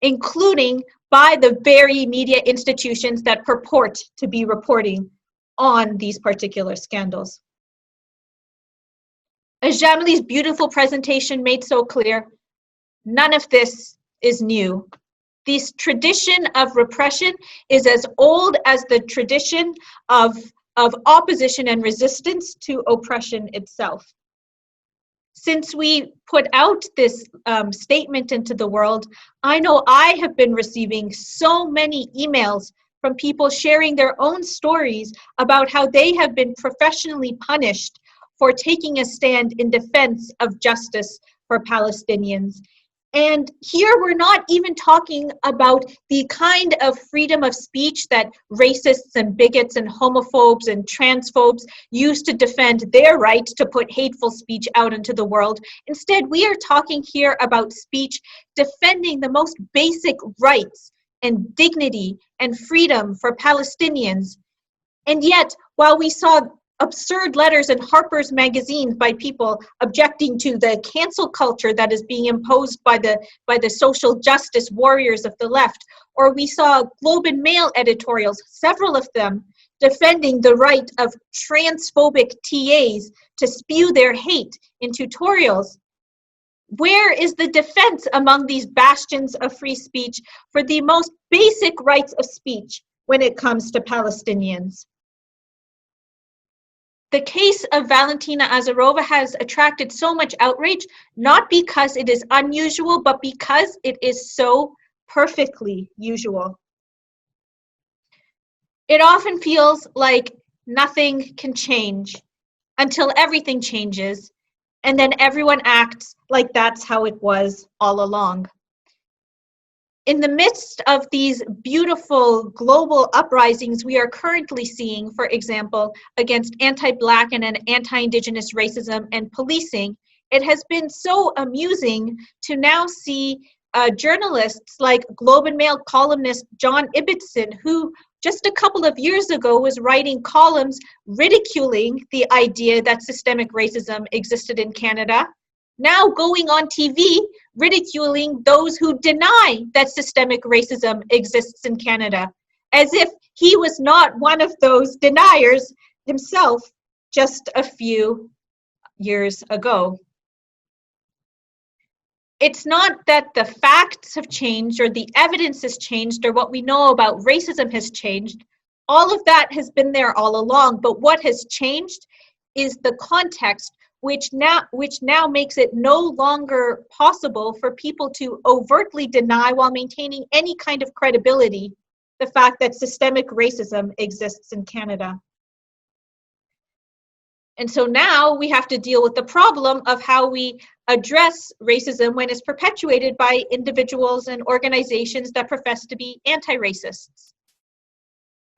including by the very media institutions that purport to be reporting on these particular scandals. As Jamelie's beautiful presentation made so clear, none of this is new. This tradition of repression is as old as the tradition of opposition and resistance to oppression itself. Since we put out this statement into the world, I know I have been receiving so many emails from people sharing their own stories about how they have been professionally punished for taking a stand in defense of justice for Palestinians. And here we're not even talking about the kind of freedom of speech that racists and bigots and homophobes and transphobes use to defend their right to put hateful speech out into the world. Instead, we are talking here about speech defending the most basic rights and dignity and freedom for Palestinians. And yet, while we saw absurd letters in Harper's magazine by people objecting to the cancel culture that is being imposed by the social justice warriors of the left, or we saw Globe and Mail editorials, several of them, defending the right of transphobic TAs to spew their hate in tutorials. Where is the defense among these bastions of free speech for the most basic rights of speech when it comes to Palestinians? The case of Valentina Azarova has attracted so much outrage, not because it is unusual, but because it is so perfectly usual. It often feels like nothing can change until everything changes, and then everyone acts like that's how it was all along. In the midst of these beautiful global uprisings we are currently seeing, for example, against anti-Black and anti-Indigenous racism and policing, it has been so amusing to now see journalists like Globe and Mail columnist John Ibbotson, who just a couple of years ago was writing columns ridiculing the idea that systemic racism existed in Canada, now going on TV ridiculing those who deny that systemic racism exists in Canada, as if he was not one of those deniers himself just a few years ago. It's not that the facts have changed or the evidence has changed or what we know about racism has changed. All of that has been there all along, but what has changed is the context, which now makes it no longer possible for people to overtly deny, while maintaining any kind of credibility, the fact that systemic racism exists in Canada. And so now we have to deal with the problem of how we address racism when it's perpetuated by individuals and organizations that profess to be anti-racists.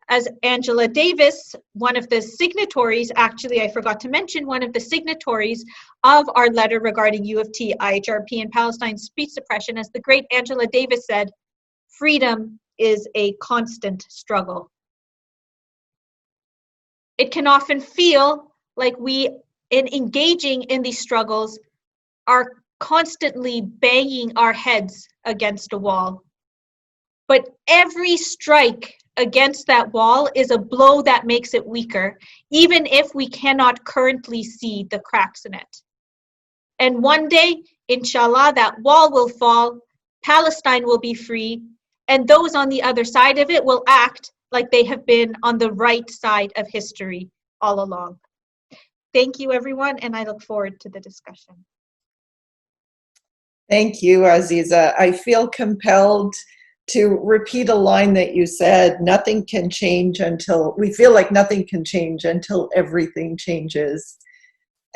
As Angela Davis, one of the signatories, actually I forgot to mention, one of the signatories of our letter regarding U of T, IHRP, and Palestine speech suppression, as the great Angela Davis said, freedom is a constant struggle. It can often feel like we, in engaging in these struggles, are constantly banging our heads against a wall. But every strike against that wall is a blow that makes it weaker, even if we cannot currently see the cracks in it. And one day, inshallah, that wall will fall, Palestine will be free, and those on the other side of it will act like they have been on the right side of history all along. Thank you, everyone, and I look forward to the discussion. Thank you, Azeezah. I feel compelled to repeat a line that you said, nothing can change until, we feel like nothing can change until everything changes.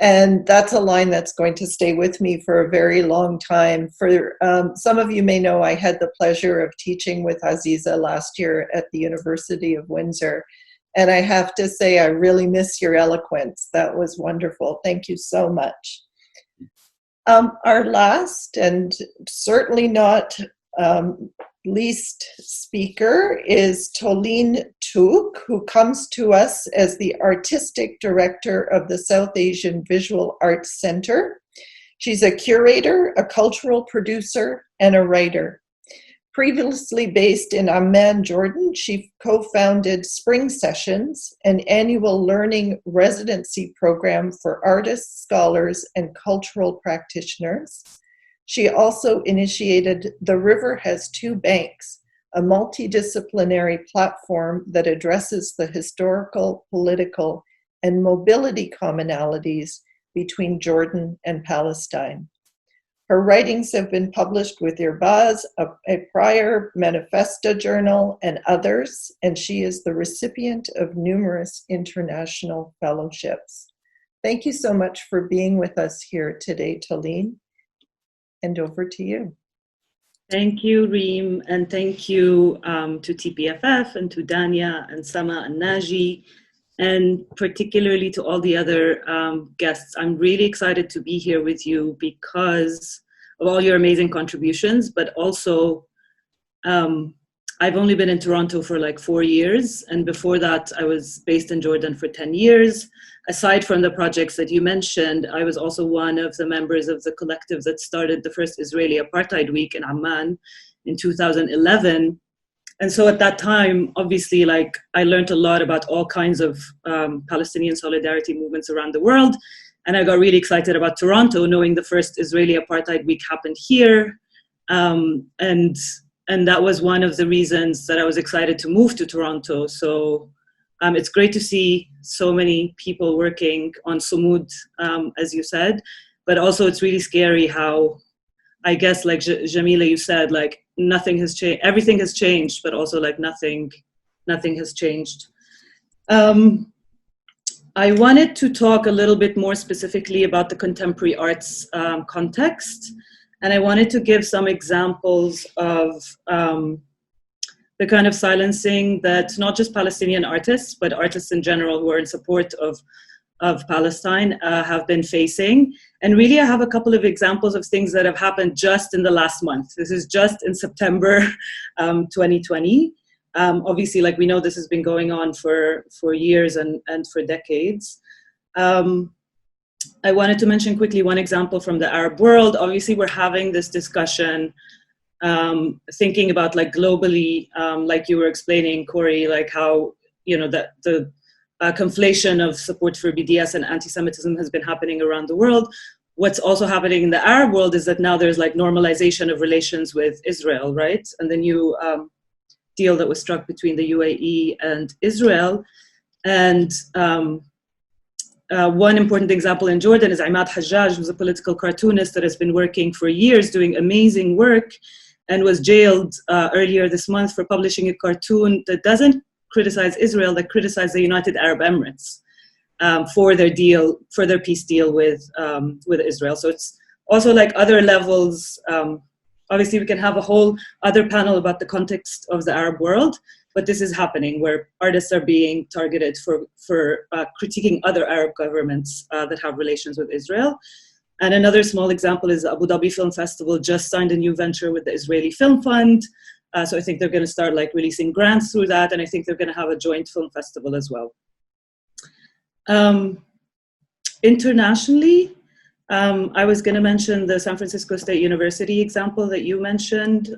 And that's a line that's going to stay with me for a very long time. For some of you may know, I had the pleasure of teaching with Azeezah last year at the University of Windsor. And I have to say, I really miss your eloquence. That was wonderful. Thank you so much. Our last and certainly not least speaker is Toleen Touq, who comes to us as the Artistic Director of the South Asian Visual Arts Centre. She's a curator, a cultural producer, and a writer. Previously based in Amman, Jordan, she co-founded Spring Sessions, an annual learning residency program for artists, scholars, and cultural practitioners. She also initiated The River Has Two Banks, a multidisciplinary platform that addresses the historical, political, and mobility commonalities between Jordan and Palestine. Her writings have been published with Irbaz, a prior Manifesta journal, and others, and she is the recipient of numerous international fellowships. Thank you so much for being with us here today, Toleen. And over to you. Thank you, Reem, and thank you to TPFF and to Dania and Sama and Naji, and particularly to all the other guests. I'm really excited to be here with you because of all your amazing contributions, but also I've only been in Toronto for like 4 years, and before that I was based in Jordan for 10 years. Aside from the projects that you mentioned, I was also one of the members of the collective that started the first Israeli Apartheid Week in Amman in 2011. And so at that time, obviously, like I learned a lot about all kinds of Palestinian solidarity movements around the world. And I got really excited about Toronto, knowing the first Israeli Apartheid Week happened here. And that was one of the reasons that I was excited to move to Toronto. So it's great to see so many people working on Sumud, as you said, but also it's really scary how, I guess, like Jamelie, you said, like nothing has changed, everything has changed, but also like nothing nothing has changed. I wanted to talk a little bit more specifically about the contemporary arts context, and I wanted to give some examples of the kind of silencing that not just Palestinian artists, but artists in general who are in support of Palestine have been facing. And really I have a couple of examples of things that have happened just in the last month. This is just in September 2020. Obviously, like we know this has been going on for years and for decades. I wanted to mention quickly one example from the Arab world. Obviously, we're having this discussion, thinking about like globally, like you were explaining, Corey, like how, you know, that the conflation of support for BDS and anti-Semitism has been happening around the world. What's also happening in the Arab world is that now there's like normalization of relations with Israel, right? And the new deal that was struck between the UAE and Israel. And one important example in Jordan is Imad Hajjaj, who's a political cartoonist that has been working for years doing amazing work and was jailed earlier this month for publishing a cartoon that doesn't criticize Israel, that criticizes the United Arab Emirates for their peace deal with Israel. So it's also like other levels. Obviously, we can have a whole other panel about the context of the Arab world, but this is happening where artists are being targeted for critiquing other Arab governments that have relations with Israel. And another small example is the Abu Dhabi Film Festival just signed a new venture with the Israeli Film Fund. So I think they're going to start like releasing grants through that, and I think they're going to have a joint film festival as well. Internationally, I was going to mention the San Francisco State University example that you mentioned.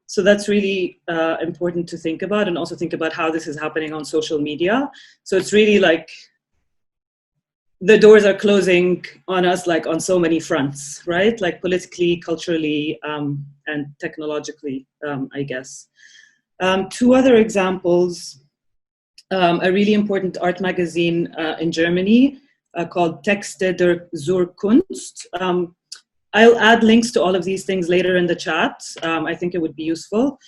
So that's really important to think about, and also think about how this is happening on social media. So it's really like the doors are closing on us like on so many fronts, right? Like politically, culturally, and technologically, I guess. Two other examples, a really important art magazine in Germany called Texte der Zurkunft. I'll add links to all of these things later in the chat. I think it would be useful.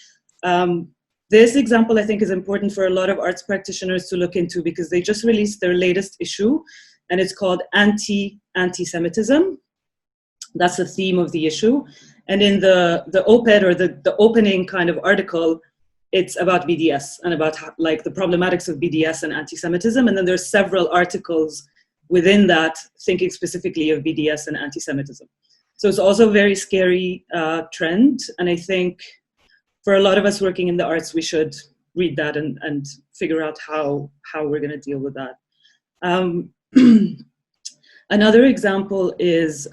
This example, I think, is important for a lot of arts practitioners to look into because they just released their latest issue, and it's called Anti-Semitism. That's the theme of the issue. And in the op-ed or the opening kind of article, it's about BDS and about like the problematics of BDS and anti-Semitism. And then there's several articles within that thinking specifically of BDS and anti-Semitism. So it's also a very scary trend. And I think for a lot of us working in the arts, we should read that and figure out how we're going to deal with that. Another example is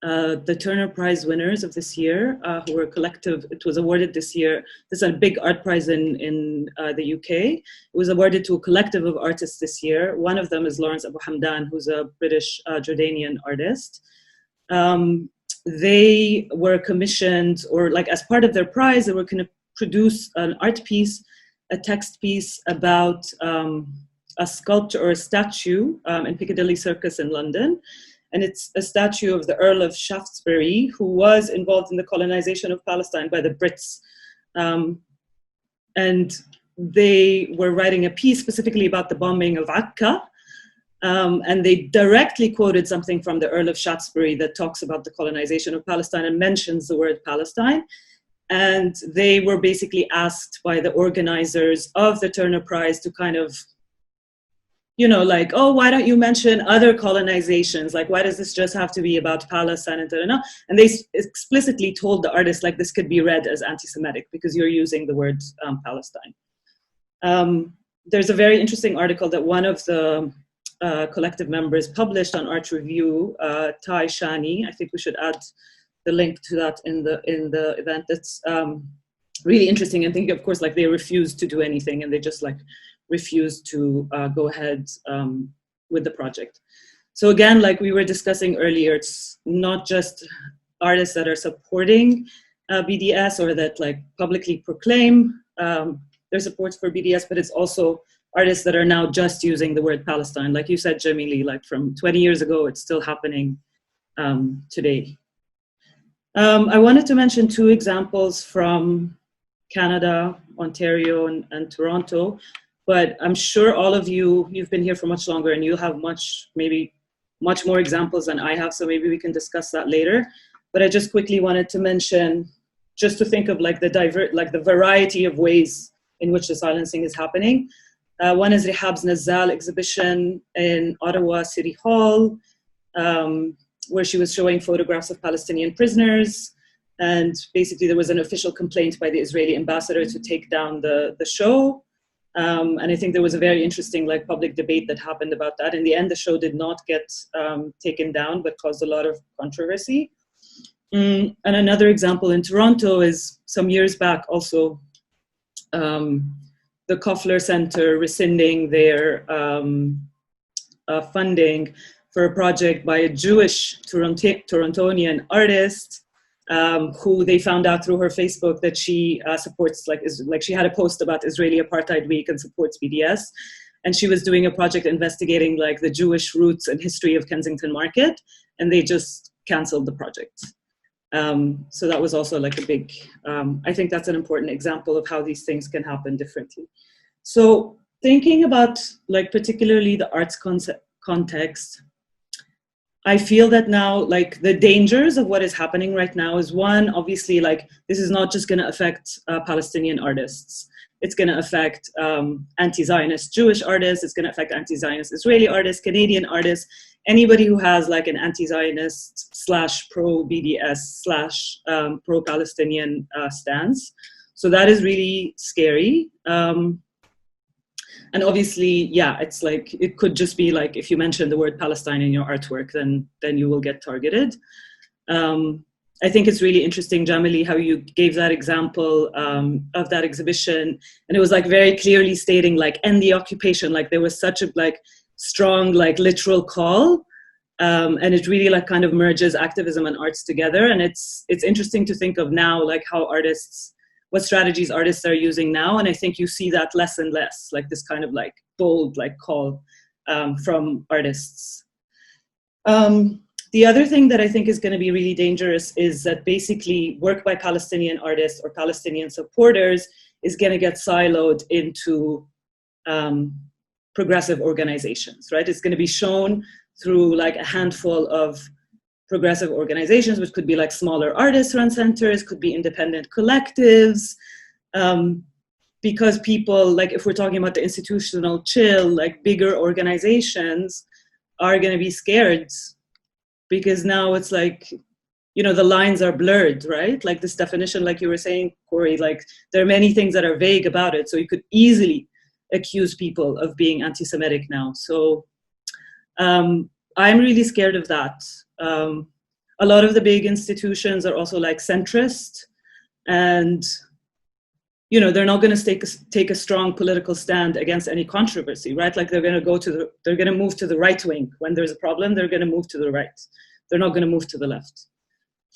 the Turner Prize winners of this year, who were a collective. It was awarded this year. This is a big art prize in the UK. It was awarded to a collective of artists this year. One of them is Lawrence Abu Hamdan, who's a British Jordanian artist. They were commissioned, or like as part of their prize, they were going to produce an art piece, a text piece about a sculpture or a statue in Piccadilly Circus in London. And it's a statue of the Earl of Shaftesbury, who was involved in the colonization of Palestine by the Brits. And they were writing a piece specifically about the bombing of Akka. And they directly quoted something from the Earl of Shaftesbury that talks about the colonization of Palestine and mentions the word Palestine. And they were basically asked by the organizers of the Turner Prize to kind of, you know, like, oh, why don't you mention other colonizations? Like, why does this just have to be about Palestine and da-da-da? And they explicitly told the artist, like, this could be read as anti-Semitic because you're using the word Palestine. There's a very interesting article that one of the collective members published on Art Review, Tai Shani. I think we should add the link to that in the event. That's really interesting. And think, of course, like they refused to do anything and they just like refused to go ahead with the project. So again, like we were discussing earlier, it's not just artists that are supporting BDS or that like publicly proclaim their support for BDS, but it's also artists that are now just using the word Palestine. Like you said, Jamelie, like from 20 years ago, it's still happening today. I wanted to mention two examples from Canada. Ontario and Toronto. But I'm sure all of you've been here for much longer, and you'll have maybe much more examples than I have, so maybe we can discuss that later. But I just quickly wanted to mention, just to think of like the variety of ways in which the silencing is happening. One is Rehab's Nazal exhibition in Ottawa City Hall, where she was showing photographs of Palestinian prisoners. And basically there was an official complaint by the Israeli ambassador to take down the show. And I think there was a very interesting like public debate that happened about that. In the end, the show did not get taken down, but caused a lot of controversy. And another example in Toronto is some years back also, the Cultural Centre rescinding their funding for a project by a Jewish Torontonian artist, who they found out through her Facebook that she supports, like she had a post about Israeli Apartheid Week and supports BDS. And she was doing a project investigating like the Jewish roots and history of Kensington Market, and they just canceled the project. So that was also like a big, I think that's an important example of how these things can happen differently. So thinking about like particularly the arts context, I feel that now like the dangers of what is happening right now is, one, obviously like this is not just going to affect Palestinian artists. It's going to affect anti-Zionist Jewish artists. It's going to affect anti-Zionist Israeli artists, Canadian artists, anybody who has like an anti-Zionist / pro-BDS / pro-Palestinian stance. So that is really scary. And obviously, yeah, it's like, it could just be like, if you mention the word Palestine in your artwork, then you will get targeted. I think it's really interesting, Jamelie, how you gave that example of that exhibition. And it was like very clearly stating like, end the occupation. Like there was such a like strong, like literal call. And it really like kind of merges activism and arts together. And it's interesting to think of now, like how what strategies artists are using now. And I think you see that less and less, like this kind of like bold like call from artists. The other thing that I think is going to be really dangerous is that basically work by Palestinian artists or Palestinian supporters is going to get siloed into progressive organizations, right? It's going to be shown through like a handful of progressive organizations, which could be like smaller artist-run centers, could be independent collectives, because people, like if we're talking about the institutional chill, like bigger organizations are going to be scared, because now it's like, you know, the lines are blurred, right? Like this definition, like you were saying, Corey, like there are many things that are vague about it. So you could easily accuse people of being anti-Semitic now. So I'm really scared of that. A lot of the big institutions are also like centrist, and you know, they're not going to take a strong political stand against any controversy, right? Like they're going to they're going to move to the right wing. When there's a problem, they're going to move to the right. They're not going to move to the left.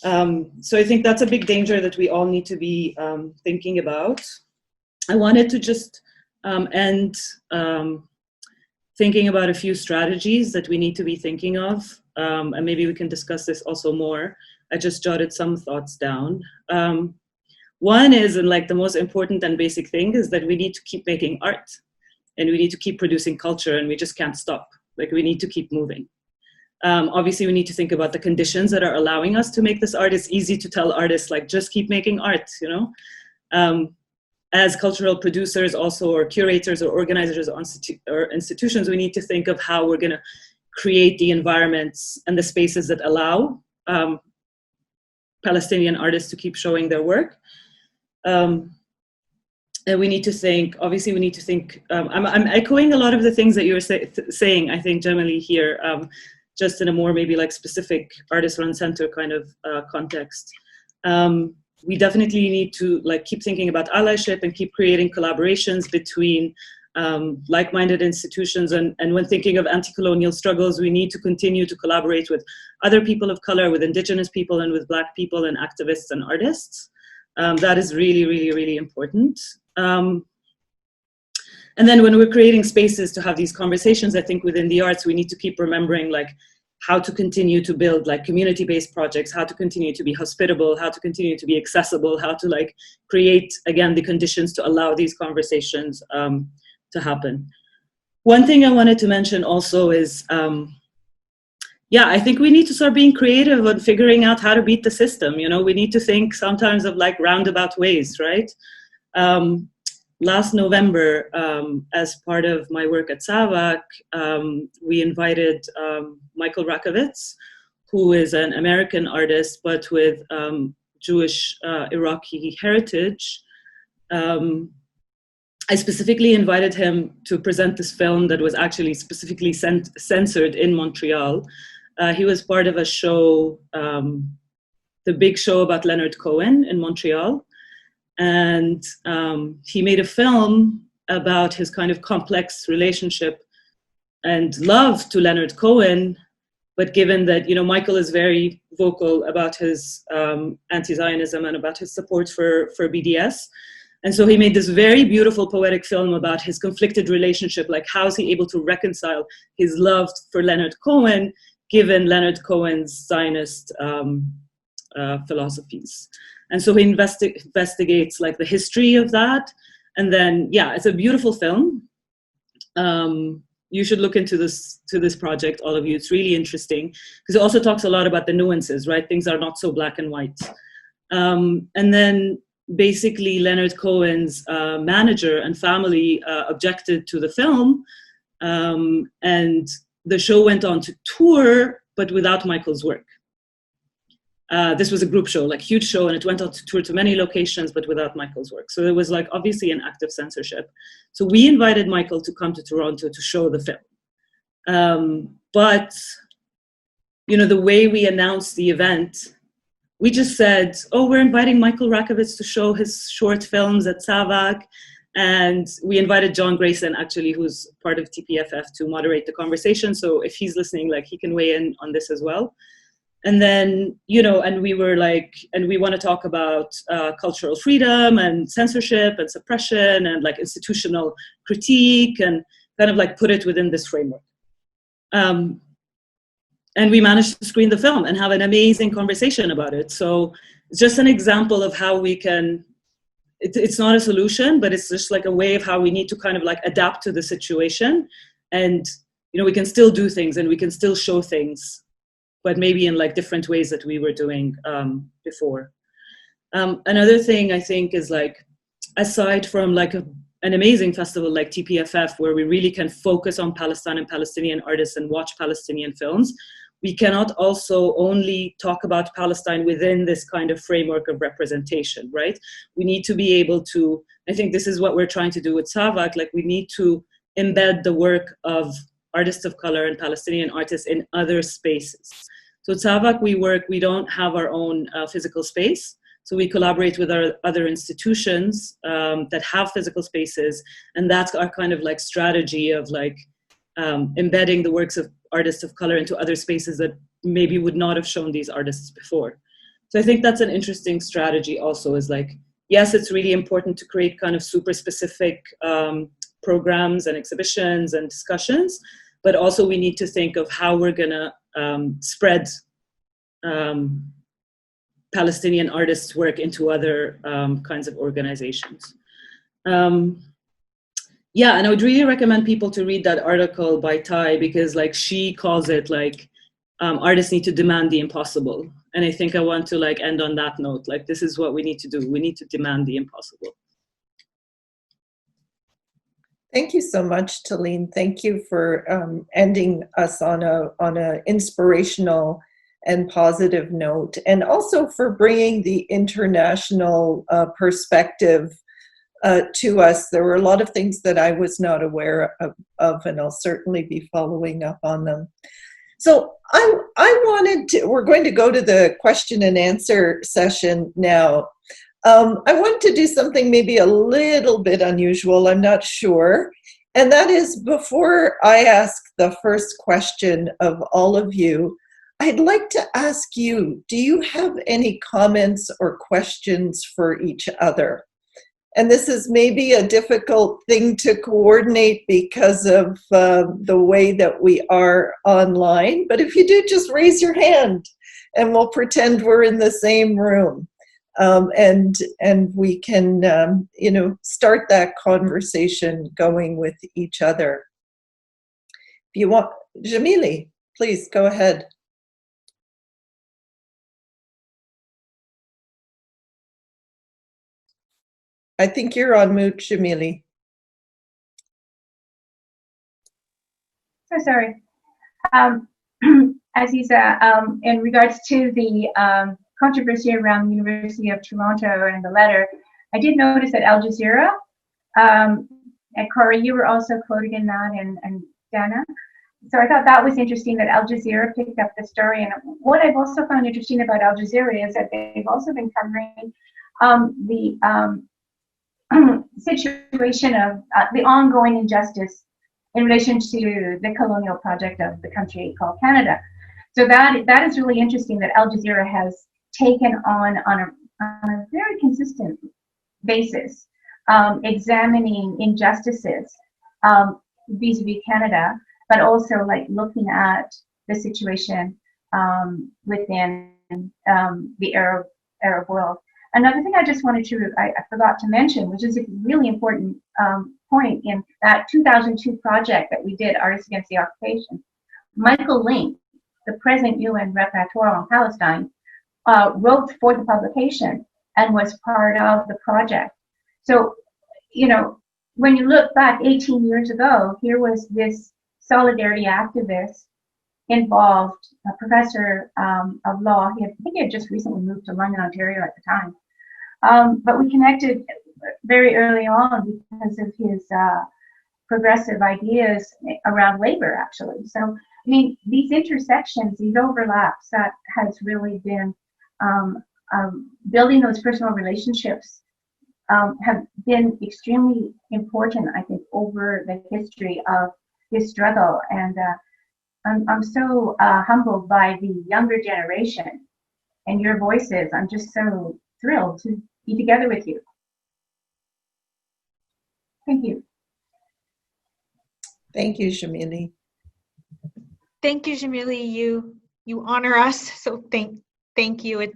So I think that's a big danger that we all need to be thinking about. I wanted to just end thinking about a few strategies that we need to be thinking of, and maybe we can discuss this also more. I just jotted some thoughts down. One is, and like the most important and basic thing, is that we need to keep making art, and we need to keep producing culture, and we just can't stop. Like we need to keep moving. Obviously, we need to think about the conditions that are allowing us to make this art. It's easy to tell artists, like, just keep making art, you know? As cultural producers also, or curators or organizers or institutions, we need to think of how we're gonna create the environments and the spaces that allow Palestinian artists to keep showing their work. And we need to think, obviously we need to think, I'm echoing a lot of the things that you were saying, I think, Jamelie, here, just in a more maybe like specific artist-run center kind of context. We definitely need to like keep thinking about allyship and keep creating collaborations between like-minded institutions. And when thinking of anti-colonial struggles, we need to continue to collaborate with other people of color, with Indigenous people, and with Black people and activists and artists. That is really, really, really important. And then when we're creating spaces to have these conversations, I think within the arts, we need to keep remembering like how to continue to build like community-based projects, how to continue to be hospitable, how to continue to be accessible, how to like create, again, the conditions to allow these conversations to happen. One thing I wanted to mention also is, yeah, I think we need to start being creative and figuring out how to beat the system. You know, we need to think sometimes of like roundabout ways, right? Last November, as part of my work at SAVAK, we invited Michael Rakovitz, who is an American artist, but with Jewish Iraqi heritage. I specifically invited him to present this film that was actually specifically censored in Montreal. He was part of a show, the big show about Leonard Cohen in Montreal. And he made a film about his kind of complex relationship and love to Leonard Cohen. But given that, you know, Michael is very vocal about his anti-Zionism and about his support for BDS. And so he made this very beautiful poetic film about his conflicted relationship, like how is he able to reconcile his love for Leonard Cohen, given Leonard Cohen's Zionist philosophies. And so he investigates like the history of that. And then, yeah, it's a beautiful film. You should look into this project, all of you. It's really interesting because it also talks a lot about the nuances, right? Things are not so black and white. And then basically Leonard Cohen's manager and family objected to the film. And the show went on to tour, but without Michael's work. This was a group show, like huge show, and it went on to tour to many locations, but without Michael's work. So there was like obviously an active censorship. So we invited Michael to come to Toronto to show the film. But, you know, the way we announced the event, we just said, oh, we're inviting Michael Rakovitz to show his short films at SAVAK. And we invited John Grayson, actually, who's part of TPFF, to moderate the conversation. So if he's listening, like he can weigh in on this as well. And then, you know, and we were like, and we want to talk about cultural freedom and censorship and suppression and like institutional critique and kind of like put it within this framework. And we managed to screen the film and have an amazing conversation about it. So it's just an example of how we can, it's not a solution, but it's just like a way of how we need to kind of like adapt to the situation. And, you know, we can still do things and we can still show things, but maybe in like different ways that we were doing before. Another thing I think is like, aside from like an amazing festival like TPFF, where we really can focus on Palestine and Palestinian artists and watch Palestinian films, we cannot also only talk about Palestine within this kind of framework of representation, right? We need to be able to, I think this is what we're trying to do with SAVAK, like we need to embed the work of artists of color and Palestinian artists in other spaces. So at SAVAK we don't have our own physical space. So we collaborate with our other institutions that have physical spaces. And that's our kind of like strategy of like embedding the works of artists of color into other spaces that maybe would not have shown these artists before. So I think that's an interesting strategy also, is like, yes, it's really important to create kind of super specific programs and exhibitions and discussions, but also we need to think of how we're gonna spread Palestinian artists' work into other kinds of organizations. Yeah, and I would really recommend people to read that article by Tai, because like she calls it like artists need to demand the impossible. And I think I want to like end on that note. Like this is what we need to do. We need to demand the impossible. Thank you so much, Toleen. Thank you for ending us on a inspirational and positive note, and also for bringing the international perspective to us. There were a lot of things that I was not aware of, and I'll certainly be following up on them. So we're going to go to the question and answer session now. I want to do something maybe a little bit unusual, I'm not sure. And that is, before I ask the first question of all of you, I'd like to ask you, do you have any comments or questions for each other? And this is maybe a difficult thing to coordinate because of the way that we are online. But if you do, just raise your hand and we'll pretend we're in the same room. And we can, start that conversation going with each other. If you want, Jamelie, please go ahead. I think you're on mute, Jamelie. So sorry. Azeezah, in regards to the controversy around the University of Toronto and the letter, I did notice that Al Jazeera, and Cora, you were also quoted in that, and Dana. So I thought that was interesting that Al Jazeera picked up the story. And what I've also found interesting about Al Jazeera is that they've also been covering the situation of the ongoing injustice in relation to the colonial project of the country called Canada. So that is really interesting that Al Jazeera has taken on a very consistent basis, examining injustices vis-a-vis Canada, but also like looking at the situation within the Arab world. Another thing I just wanted to, I forgot to mention, which is a really important point in that 2002 project that we did, Artists Against the Occupation. Michael Link, the present UN rapporteur on Palestine, wrote for the publication and was part of the project. So, when you look back 18 years ago, here was this solidarity activist involved, a professor of law. I think he had just recently moved to London, Ontario at the time. But we connected very early on because of his progressive ideas around labor, actually. So, I mean, these intersections, these overlaps, that has really been building those personal relationships have been extremely important, I think, over the history of this struggle. And I'm so humbled by the younger generation and your voices. I'm just so thrilled to be together with you. Thank you. Thank you, Jamelie. Thank you, Jamelie. You honor us, so thank you.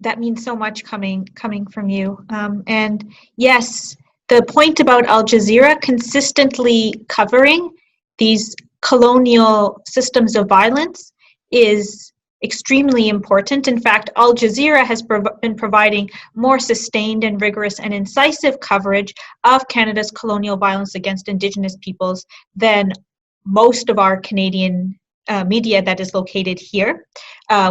That means so much coming from you. And yes, the point about Al Jazeera consistently covering these colonial systems of violence is extremely important. In fact, Al Jazeera has been providing more sustained and rigorous and incisive coverage of Canada's colonial violence against Indigenous peoples than most of our Canadian media that is located here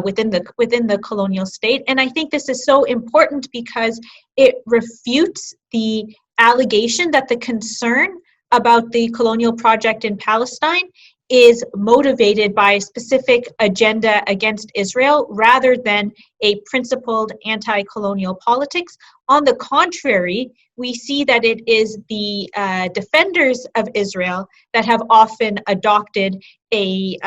within the colonial state. And I think this is so important because it refutes the allegation that the concern about the colonial project in Palestine is motivated by a specific agenda against Israel rather than a principled anti-colonial politics. On the contrary, we see that it is the defenders of Israel that have often adopted a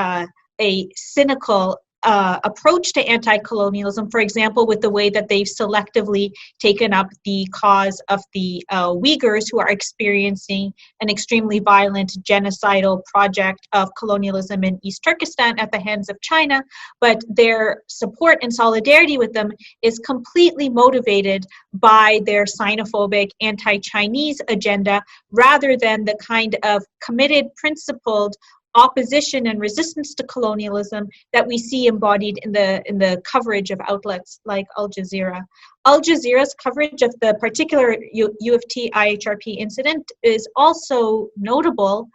cynical approach to anti-colonialism, for example, with the way that they've selectively taken up the cause of the Uyghurs, who are experiencing an extremely violent genocidal project of colonialism in East Turkestan at the hands of China, but their support and solidarity with them is completely motivated by their xenophobic anti-Chinese agenda rather than the kind of committed, principled opposition and resistance to colonialism that we see embodied in the coverage of outlets like Al Jazeera. Al Jazeera's coverage of the particular U of T IHRP incident is also notable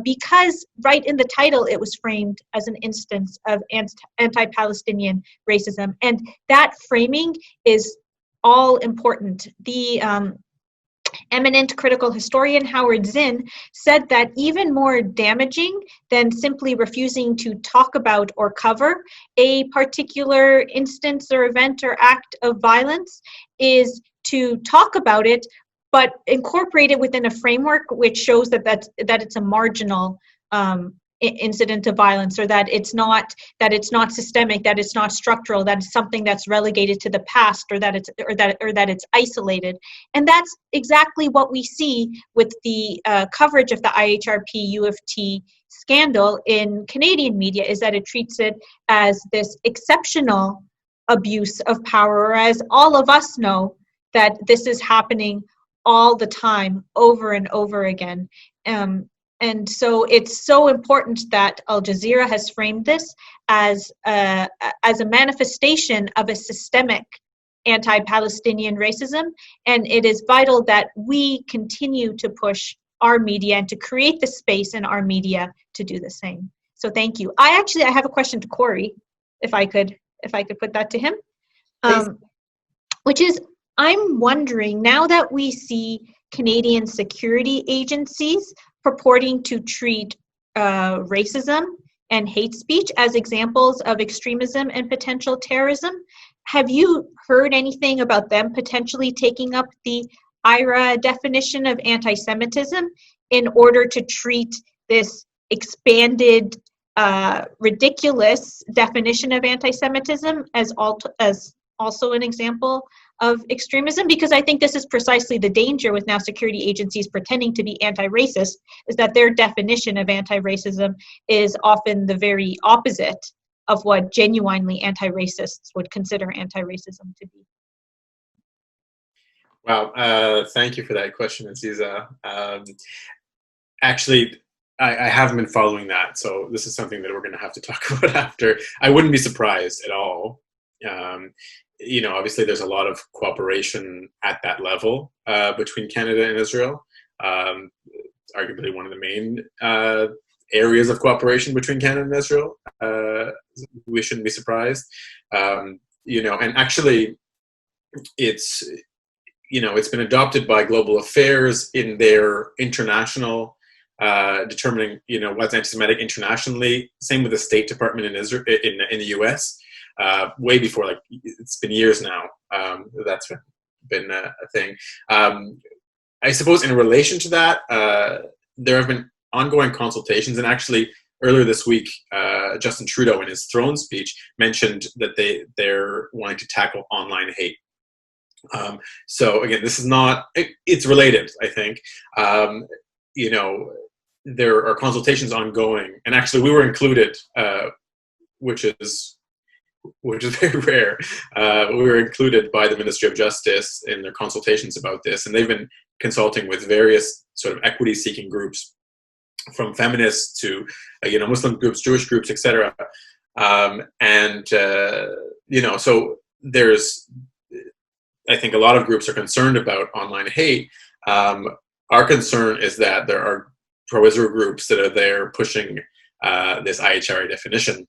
because right in the title it was framed as an instance of anti-Palestinian racism, and that framing is all important. The eminent critical historian Howard Zinn said that even more damaging than simply refusing to talk about or cover a particular instance or event or act of violence is to talk about it, but incorporate it within a framework which shows that it's a marginal incident of violence, or that it's not systemic, that it's not structural, that it's something that's relegated to the past, or that it's isolated. And that's exactly what we see with the coverage of the IHRP UFT scandal in Canadian media, is that it treats it as this exceptional abuse of power, whereas all of us know that this is happening all the time, over and over again. And so it's so important that Al Jazeera has framed this as a manifestation of a systemic anti-Palestinian racism, and it is vital that we continue to push our media and to create the space in our media to do the same. So thank you. I have a question to Corey, if I could put that to him, which is, I'm wondering, now that we see Canadian security agencies purporting to treat racism and hate speech as examples of extremism and potential terrorism, have you heard anything about them potentially taking up the IHRA definition of anti-Semitism in order to treat this expanded, ridiculous definition of anti-Semitism as also an example of extremism? Because I think this is precisely the danger with now security agencies pretending to be anti-racist, is that their definition of anti-racism is often the very opposite of what genuinely anti-racists would consider anti-racism to be. Wow, thank you for that question, Azeezah. Actually, I haven't been following that, so this is something that we're going to have to talk about after. I wouldn't be surprised at all. You know, obviously there's a lot of cooperation at that level between Canada and Israel. Arguably one of the main areas of cooperation between Canada and Israel. We shouldn't be surprised. You know, and actually it's been adopted by Global Affairs in their international determining, you know, what's anti-Semitic internationally. Same with the State Department in Israel, in the US. Way before, like, it's been years now. That's been a thing. I suppose in relation to that, there have been ongoing consultations, and actually earlier this week, Justin Trudeau in his throne speech mentioned that they're wanting to tackle online hate. So again, this is not, it's related, I think. You know, there are consultations ongoing, and actually we were included, which is very rare. We were included by the Ministry of Justice in their consultations about this, and they've been consulting with various sort of equity-seeking groups, from feminists to Muslim groups, Jewish groups, etc. You know, so there's, I think a lot of groups are concerned about online hate. Our concern is that there are pro-Israel groups that are there pushing this IHRA definition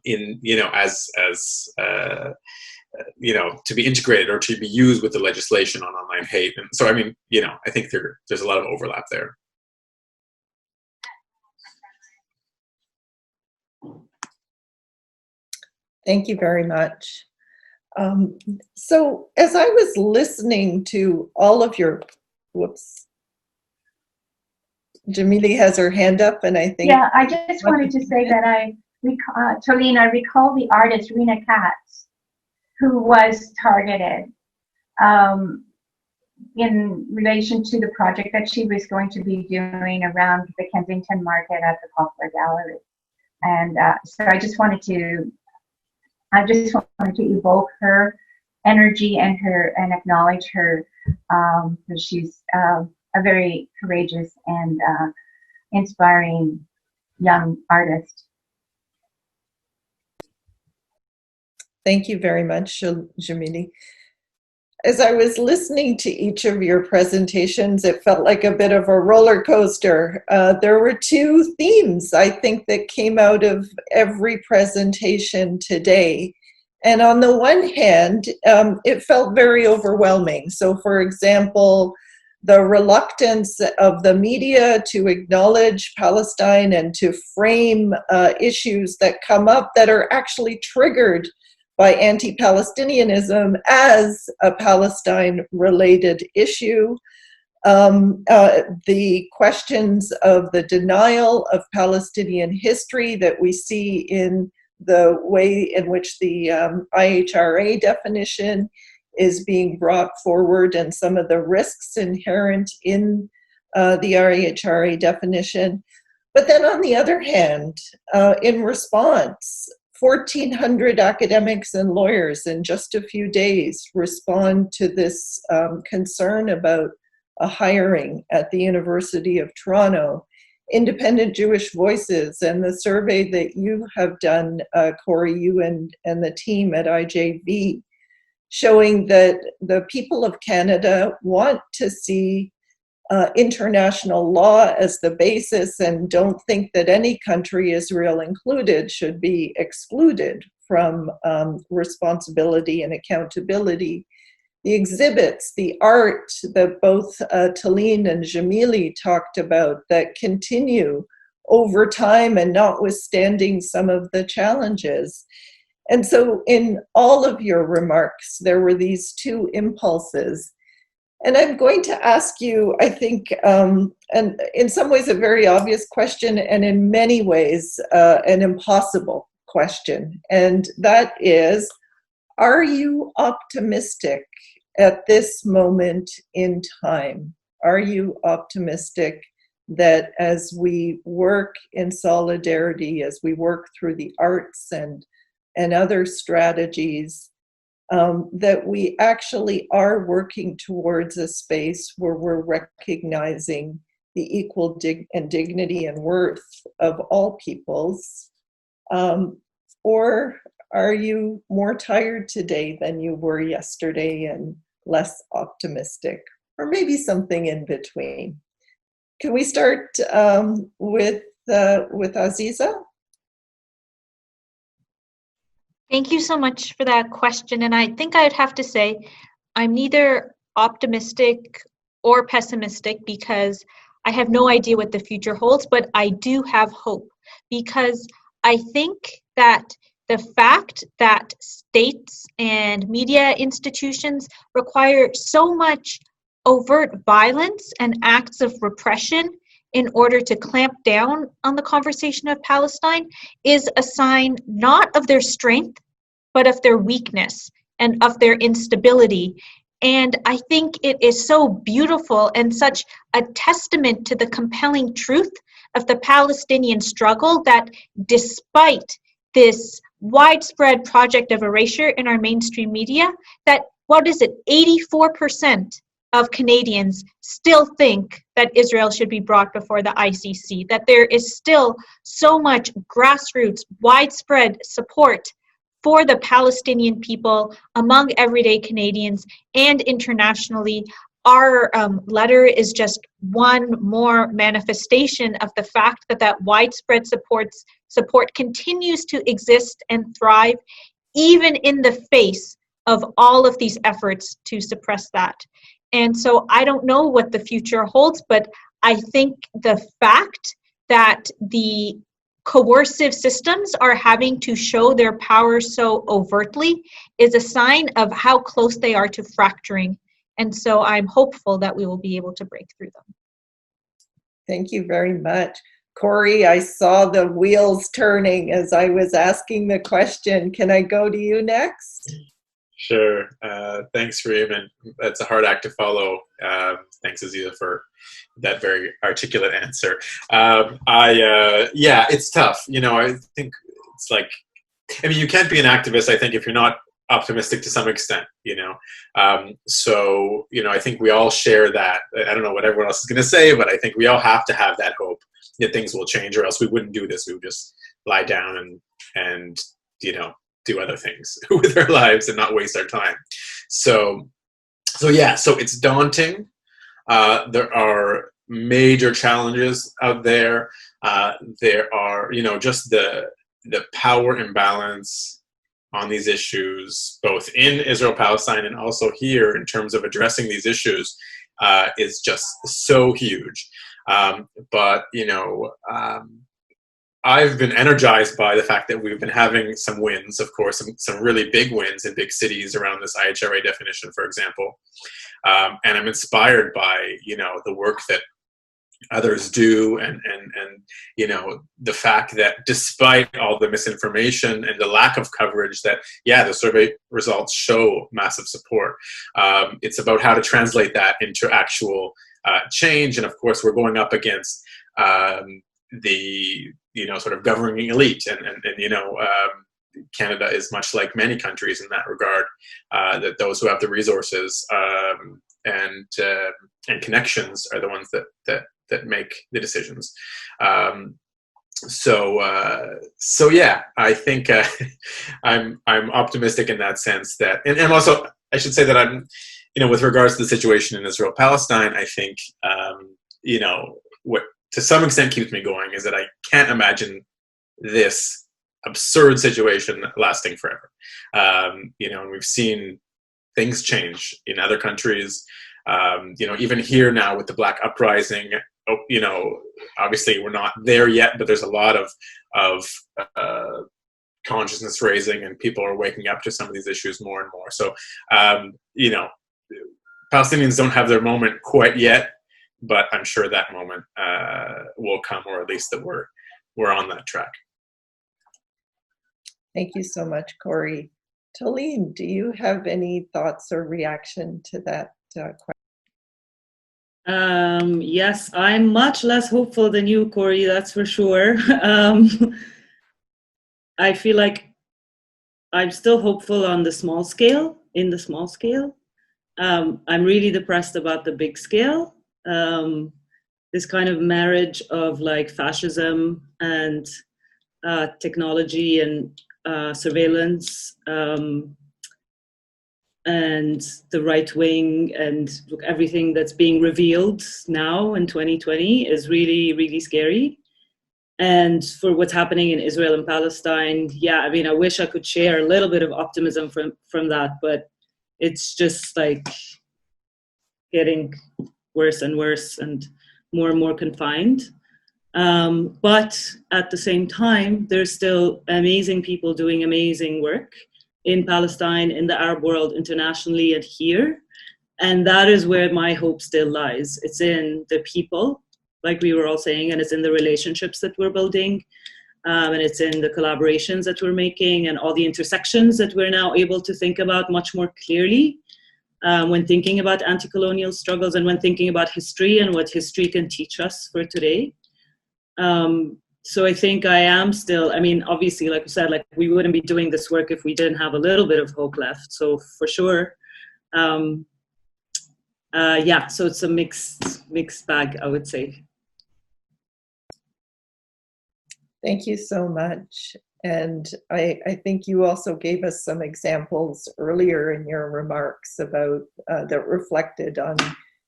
in, you know, as you know, to be integrated or to be used with the legislation on online hate. And so, I mean, you know, I think there's a lot of overlap there. Thank you very much. So as I was listening to all of your, Jamelie has her hand up, and I think. Yeah, I just wanted to say that Toleen, I recall the artist Rena Katz, who was targeted in relation to the project that she was going to be doing around the Kensington Market at the Poplar Gallery. And so I just wanted to evoke her energy and acknowledge her, because she's a very courageous and inspiring young artist. Thank you very much, Jamelie. As I was listening to each of your presentations, it felt like a bit of a roller coaster. There were two themes, I think, that came out of every presentation today. And on the one hand, it felt very overwhelming. So, for example, the reluctance of the media to acknowledge Palestine and to frame issues that come up that are actually triggered by anti-Palestinianism as a Palestine-related issue. the questions of the denial of Palestinian history that we see in the way in which the IHRA definition is being brought forward, and some of the risks inherent in the IHRA definition. But then on the other hand, in response, 1,400 academics and lawyers in just a few days respond to this concern about a hiring at the University of Toronto. Independent Jewish Voices and the survey that you have done, Corey, you and the team at IJV, showing that the people of Canada want to see international law as the basis and don't think that any country, Israel included, should be excluded from responsibility and accountability. The exhibits, the art that both Toleen and Jamelie talked about that continue over time and notwithstanding some of the challenges. And so in all of your remarks, there were these two impulses. And I'm going to ask you, I think, and in some ways a very obvious question, and in many ways an impossible question. And that is, are you optimistic at this moment in time? Are you optimistic that as we work in solidarity, as we work through the arts and other strategies, that we actually are working towards a space where we're recognizing the equal dignity and worth of all peoples? Or are you more tired today than you were yesterday and less optimistic? Or maybe something in between? Can we start with Azeezah? Thank you so much for that question. And I think I'd have to say I'm neither optimistic or pessimistic because I have no idea what the future holds, but I do have hope because I think that the fact that states and media institutions require so much overt violence and acts of repression in order to clamp down on the conversation of Palestine is a sign not of their strength, but of their weakness and of their instability. And I think it is so beautiful and such a testament to the compelling truth of the Palestinian struggle that despite this widespread project of erasure in our mainstream media, that 84% of Canadians still think that Israel should be brought before the ICC, that there is still so much grassroots, widespread support for the Palestinian people among everyday Canadians and internationally. Our letter is just one more manifestation of the fact that widespread support continues to exist and thrive, even in the face of all of these efforts to suppress that. And so I don't know what the future holds, but I think the fact that the coercive systems are having to show their power so overtly is a sign of how close they are to fracturing. And so I'm hopeful that we will be able to break through them. Thank you very much. Corey, I saw the wheels turning as I was asking the question. Can I go to you next? Sure. Thanks, Reem, and that's a hard act to follow. Thanks, Azeezah, for that very articulate answer. Yeah, it's tough. You know, I think it's like, I mean, you can't be an activist, I think, if you're not optimistic to some extent, you know. So, you know, I think we all share that. I don't know what everyone else is going to say, but I think we all have to have that hope that things will change, or else we wouldn't do this. We would just lie down and you know, do other things with our lives and not waste our time. So yeah, so it's daunting. There are major challenges out there. There are, you know, just the power imbalance on these issues, both in Israel-Palestine and also here in terms of addressing these issues, is just so huge. But, you know, I've been energized by the fact that we've been having some wins, of course, some really big wins in big cities around this IHRA definition, for example. And I'm inspired by, the work that others do, and the fact that despite all the misinformation and the lack of coverage, that the survey results show massive support. It's about how to translate that into actual change, and of course we're going up against the sort of governing elite, and Canada is much like many countries in that regard, that those who have the resources and connections are the ones that make the decisions. So yeah, I think I'm optimistic in that sense, that, and also I should say that I'm, with regards to the situation in Israel-Palestine, I think, what to some extent keeps me going is that I can't imagine this absurd situation lasting forever. And we've seen things change in other countries. Even here now with the Black uprising, obviously we're not there yet, but there's a lot of consciousness raising, and people are waking up to some of these issues more and more. So, Palestinians don't have their moment quite yet, but I'm sure that moment will come, or at least that we're on that track. Thank you so much, Corey. Toleen, do you have any thoughts or reaction to that question? Yes, I'm much less hopeful than you, Corey, that's for sure. I feel like I'm still hopeful on the small scale, I'm really depressed about the big scale. This kind of marriage of like fascism and technology and surveillance, and the right wing, and everything that's being revealed now in 2020 is really, really scary. And for what's happening in Israel and Palestine, I wish I could share a little bit of optimism from that, but it's just like getting worse and worse and more confined. But at the same time, there's still amazing people doing amazing work in Palestine, in the Arab world, internationally, and here. And that is where my hope still lies. It's in the people, like we were all saying, and it's in the relationships that we're building, and it's in the collaborations that we're making, and all the intersections that we're now able to think about much more clearly when thinking about anti-colonial struggles, and when thinking about history and what history can teach us for today. So I think I am still, obviously, like I said, like we wouldn't be doing this work if we didn't have a little bit of hope left. So for sure, so it's a mixed bag, I would say. Thank you so much. And I think you also gave us some examples earlier in your remarks about that reflected on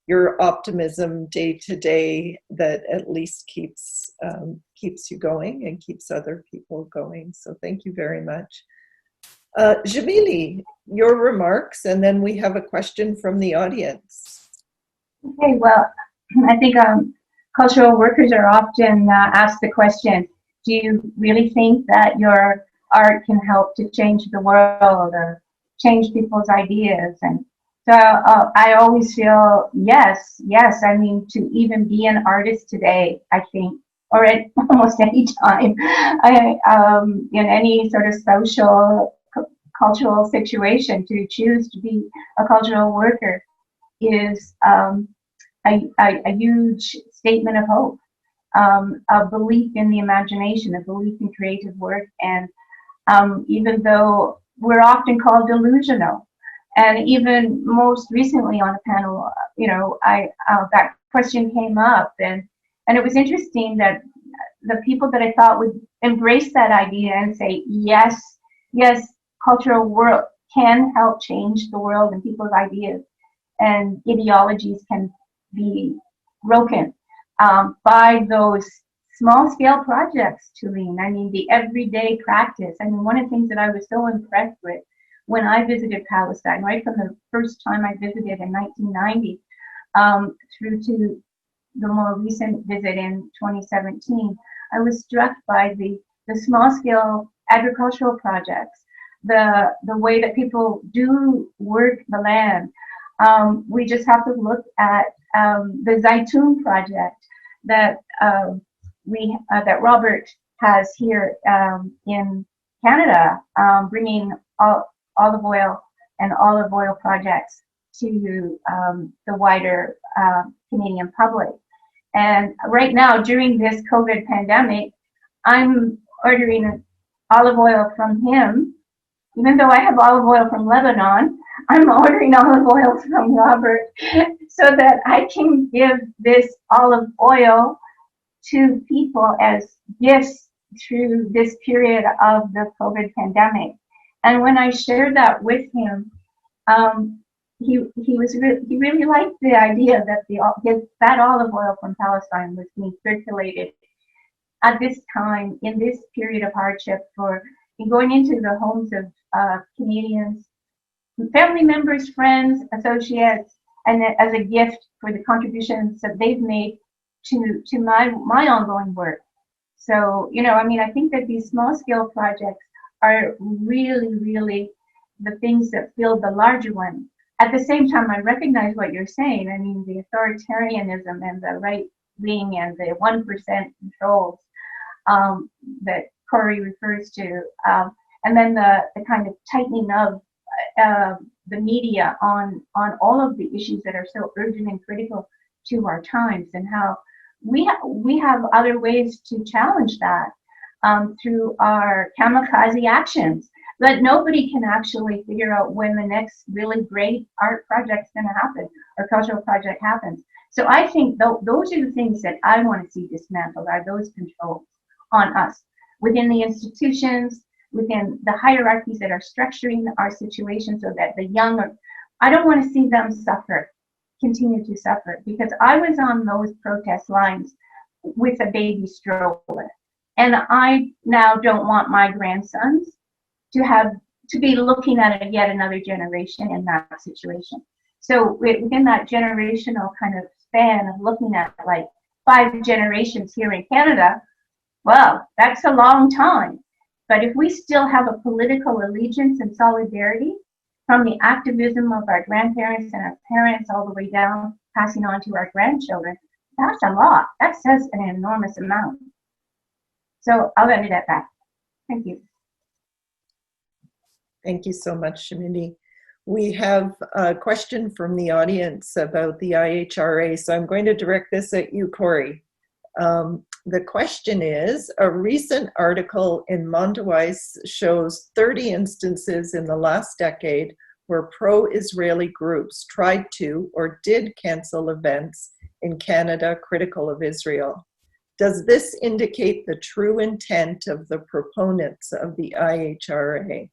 your optimism day to day, that at least keeps you going and keeps other people going. So thank you very much. Jamelie, your remarks, and then we have a question from the audience. Okay, well, I think cultural workers are often asked the question, do you really think that your art can help to change the world or change people's ideas? And so I always feel yes. To even be an artist today, I think, or at almost any time, in any sort of social, cultural situation, to choose to be a cultural worker is a huge statement of hope, a belief in the imagination, a belief in creative work. And even though we're often called delusional, and even most recently on a panel, that question came up, and it was interesting that the people that I thought would embrace that idea and say, yes, cultural work can help change the world, and people's ideas and ideologies can be broken by those small-scale projects, Toleen. The everyday practice. One of the things that I was so impressed with when I visited Palestine, right from the first time I visited in 1990, through to the more recent visit in 2017, I was struck by the small-scale agricultural projects, the way that people do work the land. We just have to look at the Zaitoon project that that Robert has here in Canada, bringing olive oil and olive oil projects to the wider Canadian public. And right now, during this COVID pandemic, I'm ordering olive oil from him. Even though I have olive oil from Lebanon, I'm ordering olive oil from Robert so that I can give this olive oil to people as gifts through this period of the COVID pandemic. And when I shared that with him, he really liked the idea that that olive oil from Palestine was being circulated at this time, in this period of hardship, for going into the homes of Canadians, family members, friends, associates, and as a gift for the contributions that they've made to my ongoing work. So, I think that these small-scale projects are really, really the things that build the larger one. At the same time, I recognize what you're saying. The authoritarianism and the right wing and the 1% controls that Corey refers to, and then the kind of tightening of the media on all of the issues that are so urgent and critical to our times, and how we have other ways to challenge that through our kamikaze actions. But nobody can actually figure out when the next really great art project's going to happen or cultural project happens. So I think those are the things that I want to see dismantled, are those controls on us within the institutions, within the hierarchies that are structuring our situation, so that the young I don't want to see them continue to suffer, because I was on those protest lines with a baby stroller, and I now don't want my grandsons to be looking at yet another generation in that situation. So within that generational kind of span of looking at like 5 generations here in Canada, well, that's a long time. But if we still have a political allegiance and solidarity from the activism of our grandparents and our parents all the way down, passing on to our grandchildren, that's a lot. That says an enormous amount. So I'll end it at that. Thank you. Thank you so much, Jamelie. We have a question from the audience about the IHRA, so I'm going to direct this at you, Corey. The question is, a recent article in Mondeweiss shows 30 instances in the last decade where pro-Israeli groups tried to or did cancel events in Canada critical of Israel. Does this indicate the true intent of the proponents of the IHRA?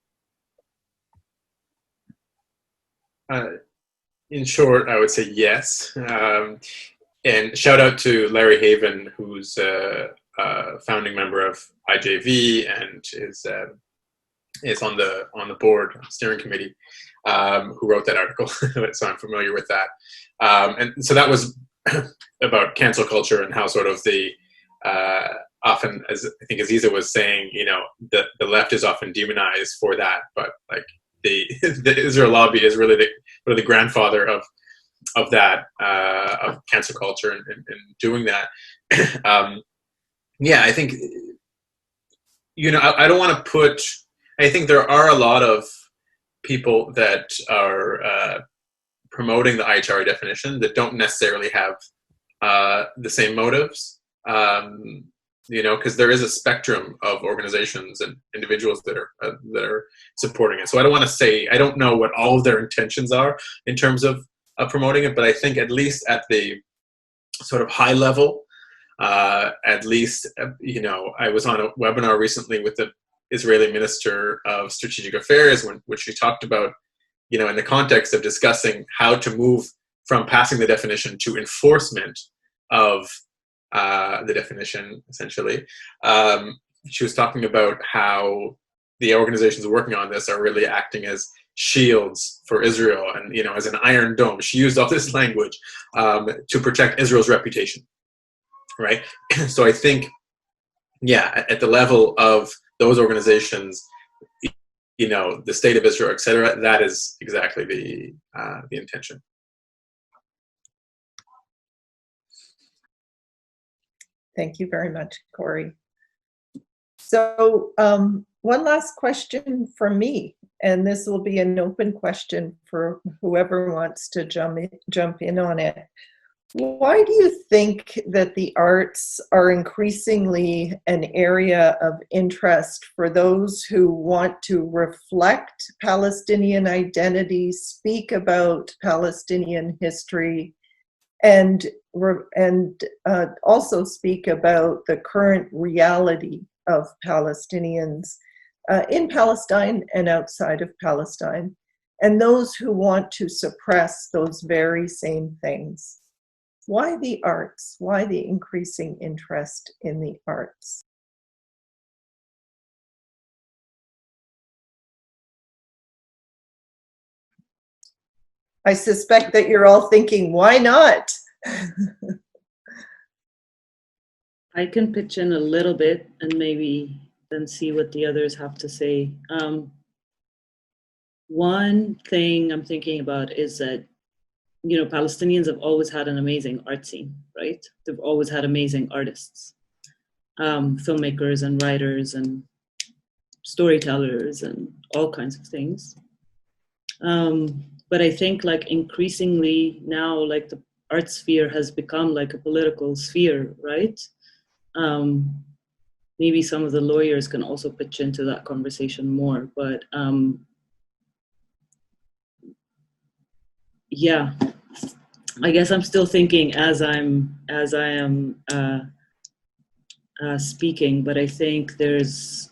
In short, I would say yes. And shout out to Larry Haven, who's a founding member of IJV and is on the board steering committee, who wrote that article. So I'm familiar with that. And so that was about cancel culture and how sort of the often, as I think Azeezah was saying, the left is often demonized for that, but like the Israel lobby is really the grandfather of that, of cancel culture and doing that. I think, I don't want to I think there are a lot of people that are promoting the IHRA definition that don't necessarily have the same motives, because there is a spectrum of organizations and individuals that are supporting it. So I don't want to say, I don't know what all of their intentions are in terms of promoting it, but I think at least at the sort of high level, at least, I was on a webinar recently with the Israeli Minister of Strategic Affairs, which she talked about, in the context of discussing how to move from passing the definition to enforcement of the definition, essentially. She was talking about how the organizations working on this are really acting as shields for Israel and, as an iron dome. She used all this language to protect Israel's reputation, right? So I think yeah, at the level of those organizations, you know, the State of Israel, etc., that is exactly the intention. Thank you very much, Corey. So one last question from me, and this will be an open question for whoever wants to jump in on it. Why do you think that the arts are increasingly an area of interest for those who want to reflect Palestinian identity, speak about Palestinian history, and also speak about the current reality of Palestinians in Palestine and outside of Palestine, and those who want to suppress those very same things? Why the arts? Why the increasing interest in the arts? I suspect that you're all thinking, why not? I can pitch in a little bit and maybe then see what the others have to say. One thing I'm thinking about is that, you know, Palestinians have always had an amazing art scene, right? They've always had amazing artists, filmmakers and writers and storytellers and all kinds of things. But I think like increasingly now, like the art sphere has become like a political sphere, right? Maybe some of the lawyers can also pitch into that conversation more, but yeah, I guess I'm still thinking as I am speaking, but I think there's,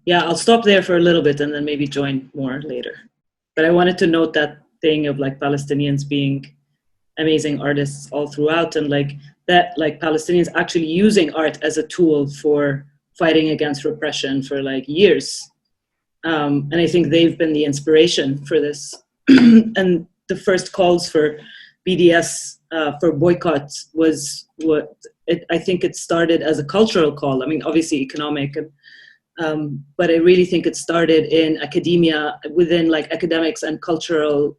yeah, I'll stop there for a little bit and then maybe join more later. But I wanted to note that thing of like Palestinians being amazing artists all throughout, and like that, like Palestinians actually using art as a tool for fighting against repression for like years. And I think they've been the inspiration for this. And the first calls for BDS for boycotts was I think it started as a cultural call. I mean, obviously economic, but I really think it started in academia, within like academics and cultural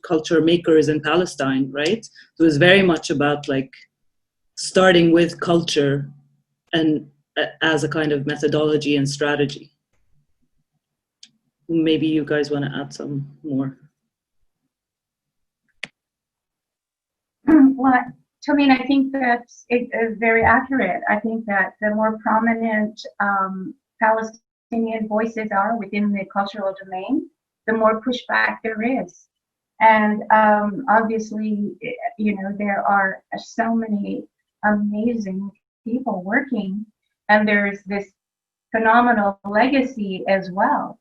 culture makers in Palestine, right? So it was very much about like starting with culture and as a kind of methodology and strategy. Maybe you guys want to add some more. Well, Toleen, I think that's very accurate. I think that the more prominent Palestinian voices are within the cultural domain, the more pushback there is. And obviously, you know, there are so many amazing people working, and there's this phenomenal legacy as well.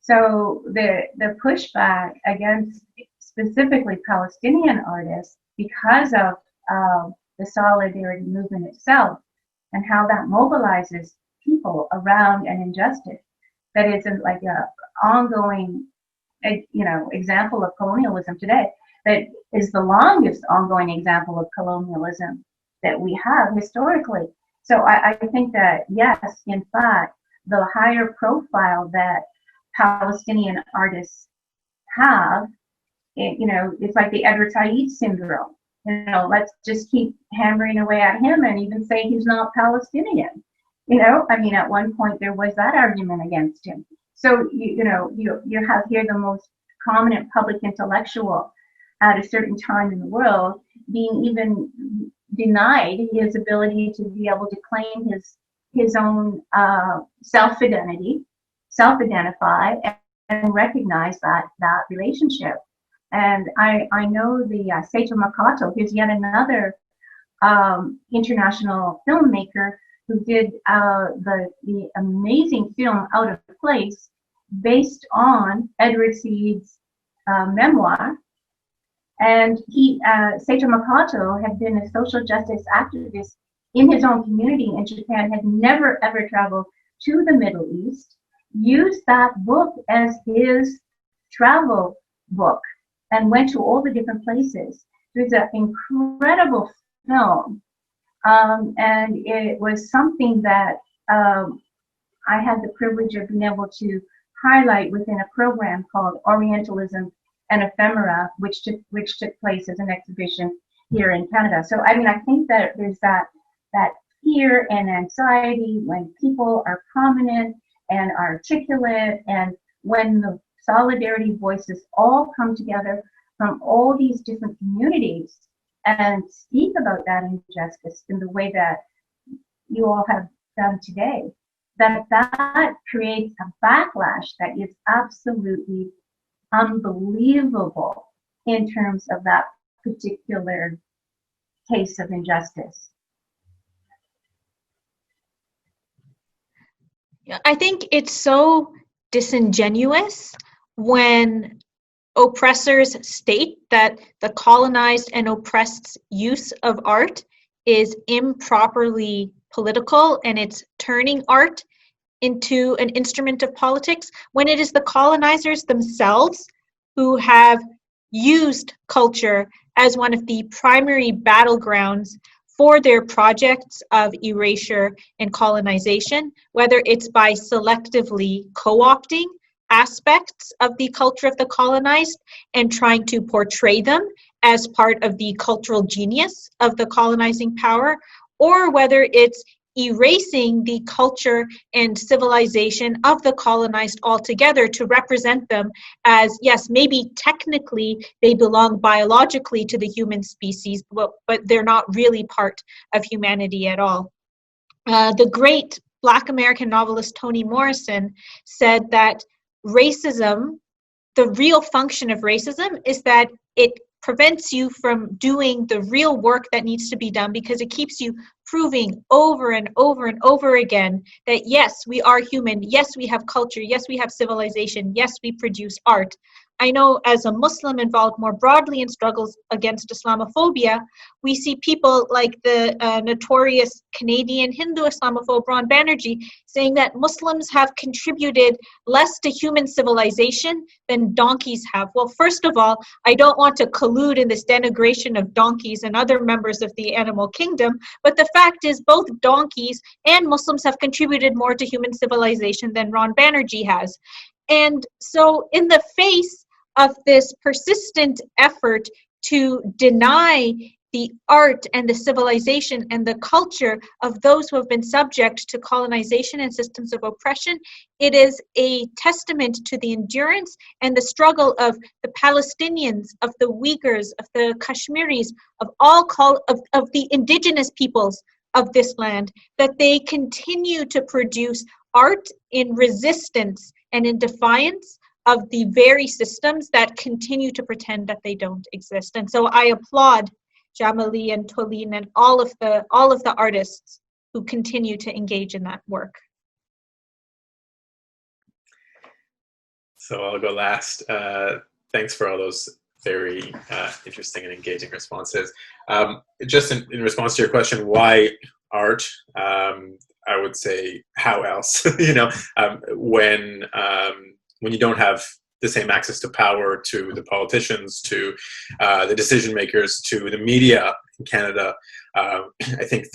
So the pushback against specifically Palestinian artists, because of the solidarity movement itself and how that mobilizes people around an injustice that isn't like a ongoing, you know, example of colonialism today, that is the longest ongoing example of colonialism that we have historically. So I think that, yes, in fact, the higher profile that Palestinian artists have, you know, it's like the Edward Said syndrome. You know, let's just keep hammering away at him and even say he's not Palestinian. You know, I mean, at one point there was that argument against him. So, you know, you have here the most prominent public intellectual at a certain time in the world being even denied his ability to be able to claim his own self-identity, self-identify, and recognize that relationship. And I know the Seito Makato, who's yet another international filmmaker who did the amazing film Out of Place, based on Edward Said's memoir. And Seito Makato had been a social justice activist in his own community in Japan, had never ever traveled to the Middle East, used that book as his travel book and went to all the different places. It was an incredible film And it was something that I had the privilege of being able to highlight within a program called Orientalism and Ephemera, which took place as an exhibition here in Canada. So I mean, I think that there's that fear and anxiety when people are prominent and articulate, and when the solidarity voices all come together from all these different communities and speak about that injustice in the way that you all have done today, that creates a backlash that is absolutely unbelievable in terms of that particular case of injustice. I think it's so disingenuous when oppressors state that the colonized and oppressed's use of art is improperly political and it's turning art into an instrument of politics, when it is the colonizers themselves who have used culture as one of the primary battlegrounds for their projects of erasure and colonization, whether it's by selectively co-opting aspects of the culture of the colonized and trying to portray them as part of the cultural genius of the colonizing power, or whether it's erasing the culture and civilization of the colonized altogether to represent them as, yes, maybe technically they belong biologically to the human species, but they're not really part of humanity at all. The great Black American novelist Toni Morrison said that racism, the real function of racism is that it prevents you from doing the real work that needs to be done, because it keeps you proving over and over and over again that yes, we are human, yes, we have culture, yes, we have civilization, yes, we produce art. I know as a Muslim involved more broadly in struggles against Islamophobia, we see people like the notorious Canadian Hindu Islamophobe Ron Banerjee saying that Muslims have contributed less to human civilization than donkeys have. Well, first of all, I don't want to collude in this denigration of donkeys and other members of the animal kingdom, but the fact is both donkeys and Muslims have contributed more to human civilization than Ron Banerjee has. And so in the face of this persistent effort to deny the art and the civilization and the culture of those who have been subject to colonization and systems of oppression, it is a testament to the endurance and the struggle of the Palestinians, of the Uyghurs, of the Kashmiris, of of the indigenous peoples of this land, that they continue to produce art in resistance and in defiance of the very systems that continue to pretend that they don't exist. And so I applaud Jamelie and Toleen and all of the artists who continue to engage in that work. So I'll go last. Thanks for all those very interesting and engaging responses. Just in response to your question, why art? I would say, how else? When you don't have the same access to power, to the politicians, to the decision makers, to the media in Canada, I think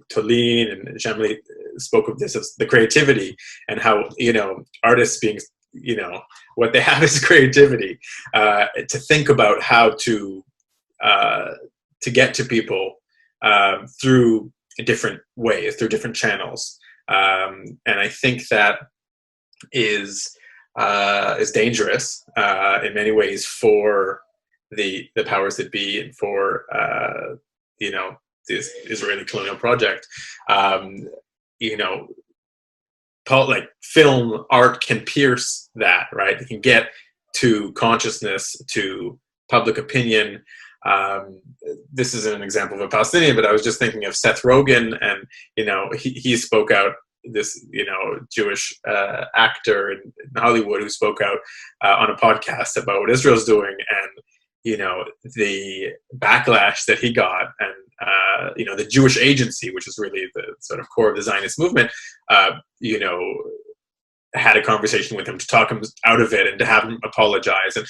Toleen and Jamelie spoke of this as the creativity, and how artists being what they have is creativity, to think about how to get to people through different ways, through different channels, and I think that is dangerous in many ways for the powers that be, and for this Israeli colonial project. Like film art can pierce that, right? It can get to consciousness, to public opinion. This isn't an example of a Palestinian, but I was just thinking of Seth Rogen, and he spoke out, this Jewish actor in Hollywood, who spoke out on a podcast about what Israel's doing, and the backlash that he got, and the Jewish Agency, which is really the sort of core of the Zionist movement, had a conversation with him to talk him out of it and to have him apologize, and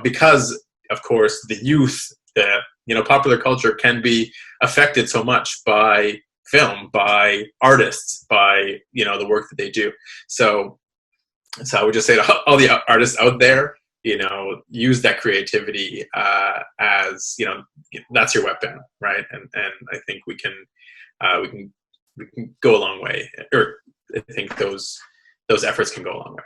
because of course the youth, the popular culture can be affected so much by film, by artists, by the work that they do. So I would just say to all the artists out there, use that creativity as that's your weapon, right? And I think we can go a long way, or I think those efforts can go a long way.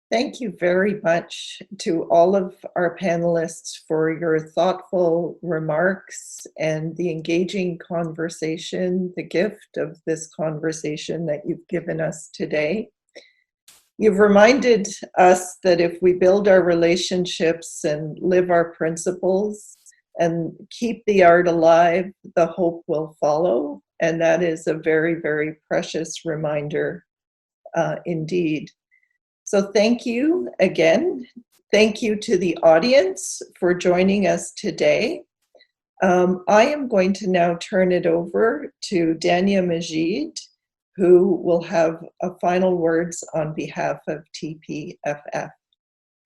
Thank you very much to all of our panelists for your thoughtful remarks and the engaging conversation, the gift of this conversation that you've given us today. You've reminded us that if we build our relationships and live our principles and keep the art alive, the hope will follow. And that is a very, very precious reminder indeed. So thank you again. Thank you to the audience for joining us today. I am going to now turn it over to Dania Majid, who will have final words on behalf of TPFF.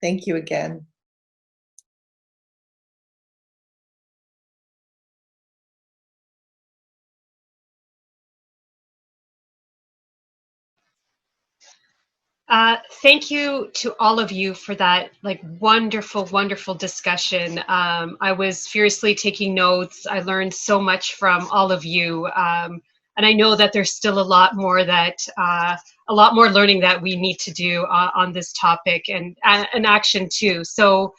Thank you again. Thank you to all of you for that wonderful, wonderful discussion. I was furiously taking notes. I learned so much from all of you. And I know that there's still a lot more learning that we need to do on this topic and action too. So,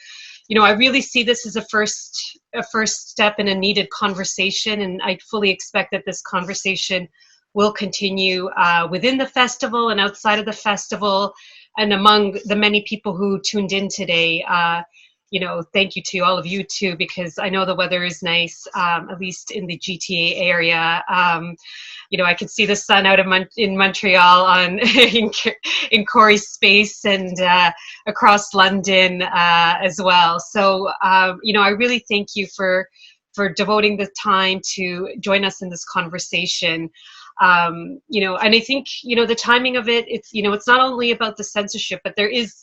I really see this as a first step in a needed conversation, and I fully expect that this conversation will continue within the festival and outside of the festival, and among the many people who tuned in today. Thank you to all of you too, because I know the weather is nice, at least in the GTA area. I could see the sun out in Montreal in Corey's space and across London as well. So, I really thank you for devoting the time to join us in this conversation. And I think, the timing of it, it's not only about the censorship, but there is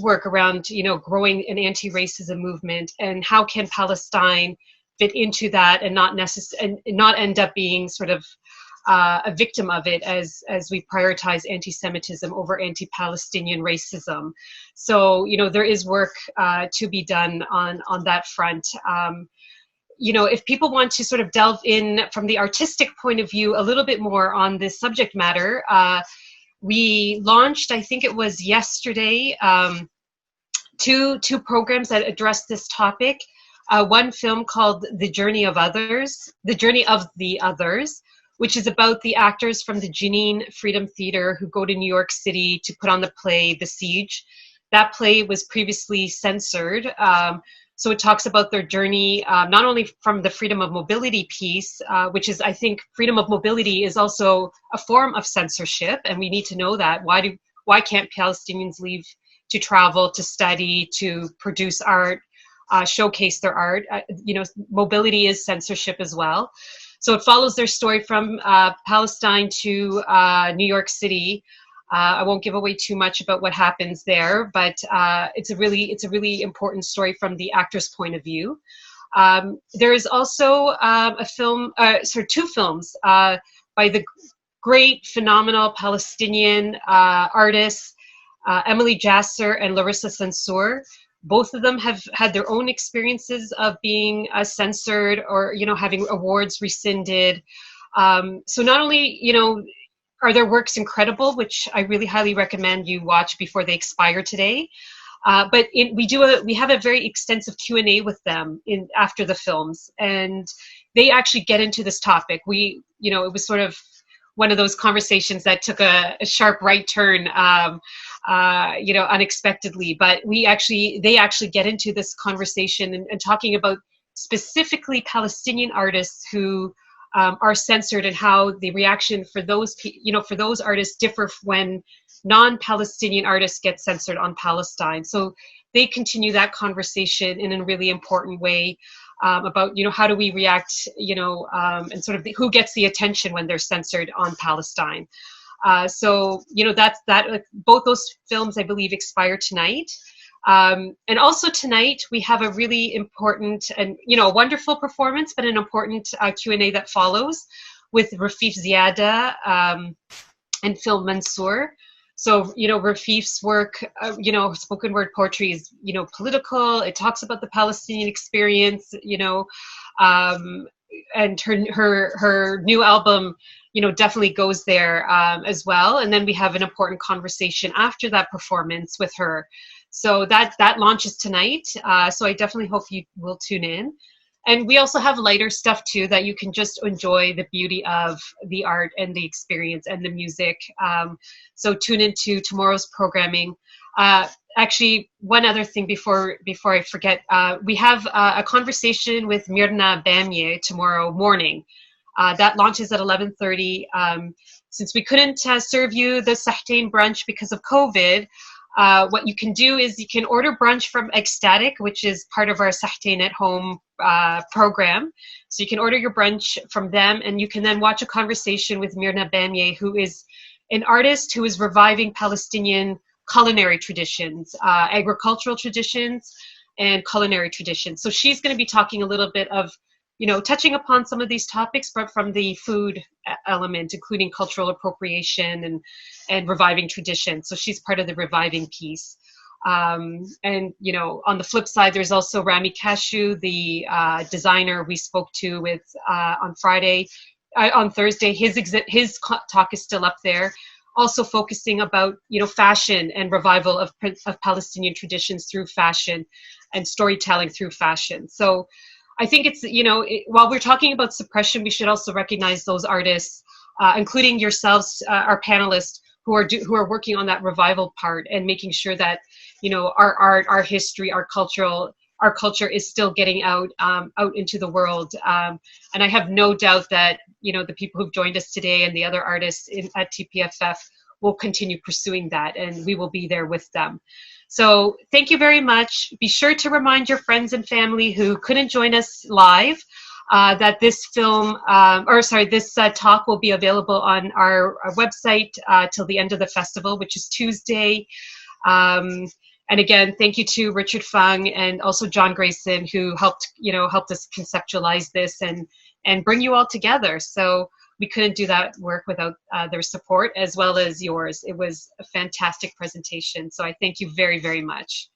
work around, growing an anti-racism movement, and how can Palestine fit into that and not end up being sort of a victim of it as we prioritize anti-Semitism over anti-Palestinian racism. So, there is work to be done on that front. If people want to sort of delve in from the artistic point of view a little bit more on this subject matter, we launched, I think it was yesterday, two programs that address this topic. One film called The Journey of the Others, which is about the actors from the Jenin Freedom Theater who go to New York City to put on the play The Siege. That play was previously censored. So it talks about their journey, not only from the freedom of mobility piece, which is, I think, freedom of mobility is also a form of censorship, and we need to know that. Why can't Palestinians leave to travel, to study, to produce art, showcase their art? Mobility is censorship as well. So it follows their story from Palestine to New York City. I won't give away too much about what happens there, but it's a really important story from the actor's point of view. There is also two films by the great, phenomenal Palestinian artists, Emily Jasser and Larissa Sansour. Both of them have had their own experiences of being censored or, having awards rescinded. So not only, are their works incredible, which I really highly recommend you watch before they expire today. But we have a very extensive Q&A with them after the films, and they actually get into this topic. It was sort of one of those conversations that took a sharp right turn, unexpectedly. But they actually get into this conversation and talking about specifically Palestinian artists who are censored, and how the reaction for those artists differ when non-Palestinian artists get censored on Palestine. So they continue that conversation in a really important way about, how do we react, and sort of who gets the attention when they're censored on Palestine. So, you know, both those films, I believe, expire tonight. And also tonight, we have a really important and, you know, wonderful performance, but an important Q&A that follows with Rafif Ziada and Phil Mansour. So, you know, Rafif's work, you know, spoken word poetry is, you know, political. It talks about the Palestinian experience, you know, and her new album, you know, definitely goes there as well. And then we have an important conversation after that performance with her. So that launches tonight. So I definitely hope you will tune in. And we also have lighter stuff too that you can just enjoy the beauty of the art and the experience and the music. So tune into tomorrow's programming. Actually, one other thing before I forget, we have a conversation with Myrna Bamier tomorrow morning. That launches at 11:30. Since we couldn't serve you the Sahtain brunch because of COVID, what you can do is you can order brunch from Ecstatic, which is part of our Sahtain at Home program. So you can order your brunch from them, and you can then watch a conversation with Myrna Bamier, who is an artist who is reviving Palestinian culinary traditions, agricultural traditions, and culinary traditions. So she's going to be talking a little bit of, you know, touching upon some of these topics, but from the food element, including cultural appropriation and reviving tradition. So she's part of the reviving piece. And, you know, on the flip side, there's also Rami Kashu, the designer we spoke to with on Thursday. His talk is still up there, also focusing about, you know, fashion and revival of Palestinian traditions through fashion and storytelling through fashion. So I think it's, you know, while we're talking about suppression, we should also recognize those artists, including yourselves, our panelists, who are working on that revival part and making sure that, you know, our art, our history, our culture is still getting out into the world. And I have no doubt that, you know, the people who've joined us today and the other artists at TPFF will continue pursuing that, and we will be there with them. So thank you very much. Be sure to remind your friends and family who couldn't join us live that this talk will be available on our website till the end of the festival, which is Tuesday. And again, thank you to Richard Fung and also John Grayson, who helped us conceptualize this and bring you all together. So we couldn't do that work without their support, as well as yours. It was a fantastic presentation. So I thank you very, very much.